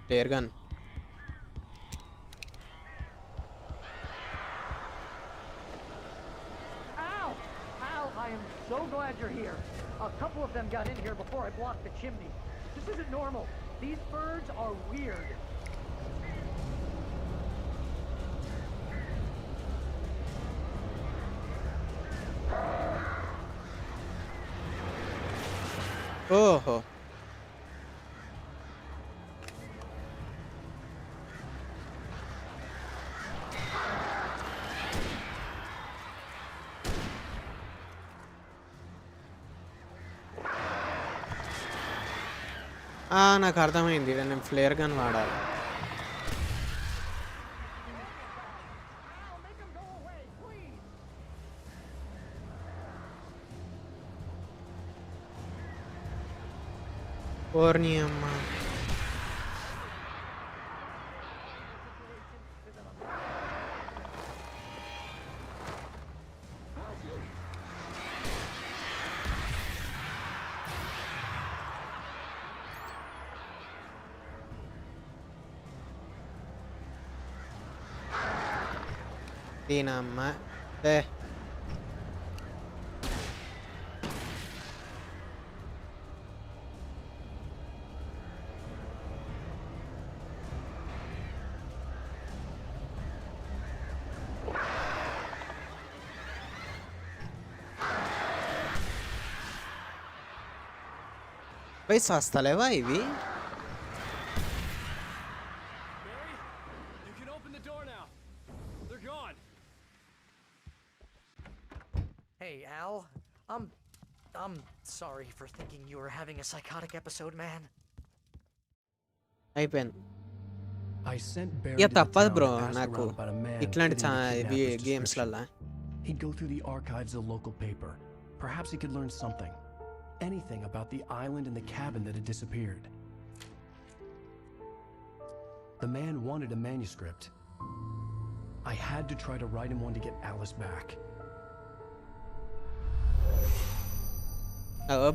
Flare gun. Ow! I am so glad you're here. A couple of them got in here before I blocked the chimney. This isn't normal. These birds are weird. ఓహో! నాకు అర్థమైంది. నేను flare gun వాడాలి. ఓర్ని అమ్మ. దీనమ్మ. పోయి సస్తలేవా ఇవి? Hey, Al. I'm sorry for thinking you were having a psychotic episode, man. అయిపోయింది. I sent Barry ఇక to the తప్పదు town బ్రో to ask నాకు around about a man ఇట్లాంటి fitting the kidnapper's గేమ్స్లల్లా. description. He'd go through the archives of the local paper. Perhaps he could learn something. Anything about the island and the cabin that had disappeared. The man wanted a manuscript. I had to try to write him one to get Alice back.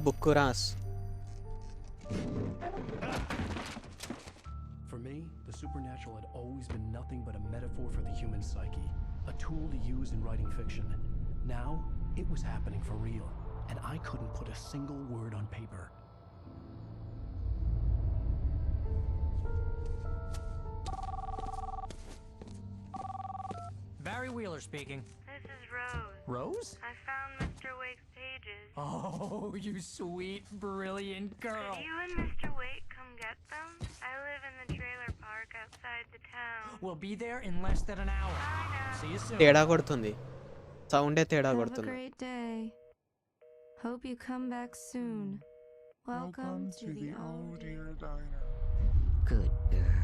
బుక్ రాస్. For me, the supernatural had always been nothing but a metaphor for the human psyche, a tool to use in writing fiction. Now, it was happening for real, and I couldn't put a single word on paper. Barry Wheeler speaking. This is Rose. Rose? I found Mr. Wake's pages. Oh, you sweet, brilliant girl. Could you and Mr. Wake come get them? I live in the trailer park outside the town. We'll be there in less than an hour. See you soon. తేడా కొడుతుంది, సౌండే తేడా Have a కొడుతుంది. great day. Hope you come back soon. Welcome to the old dear diner. Good girl.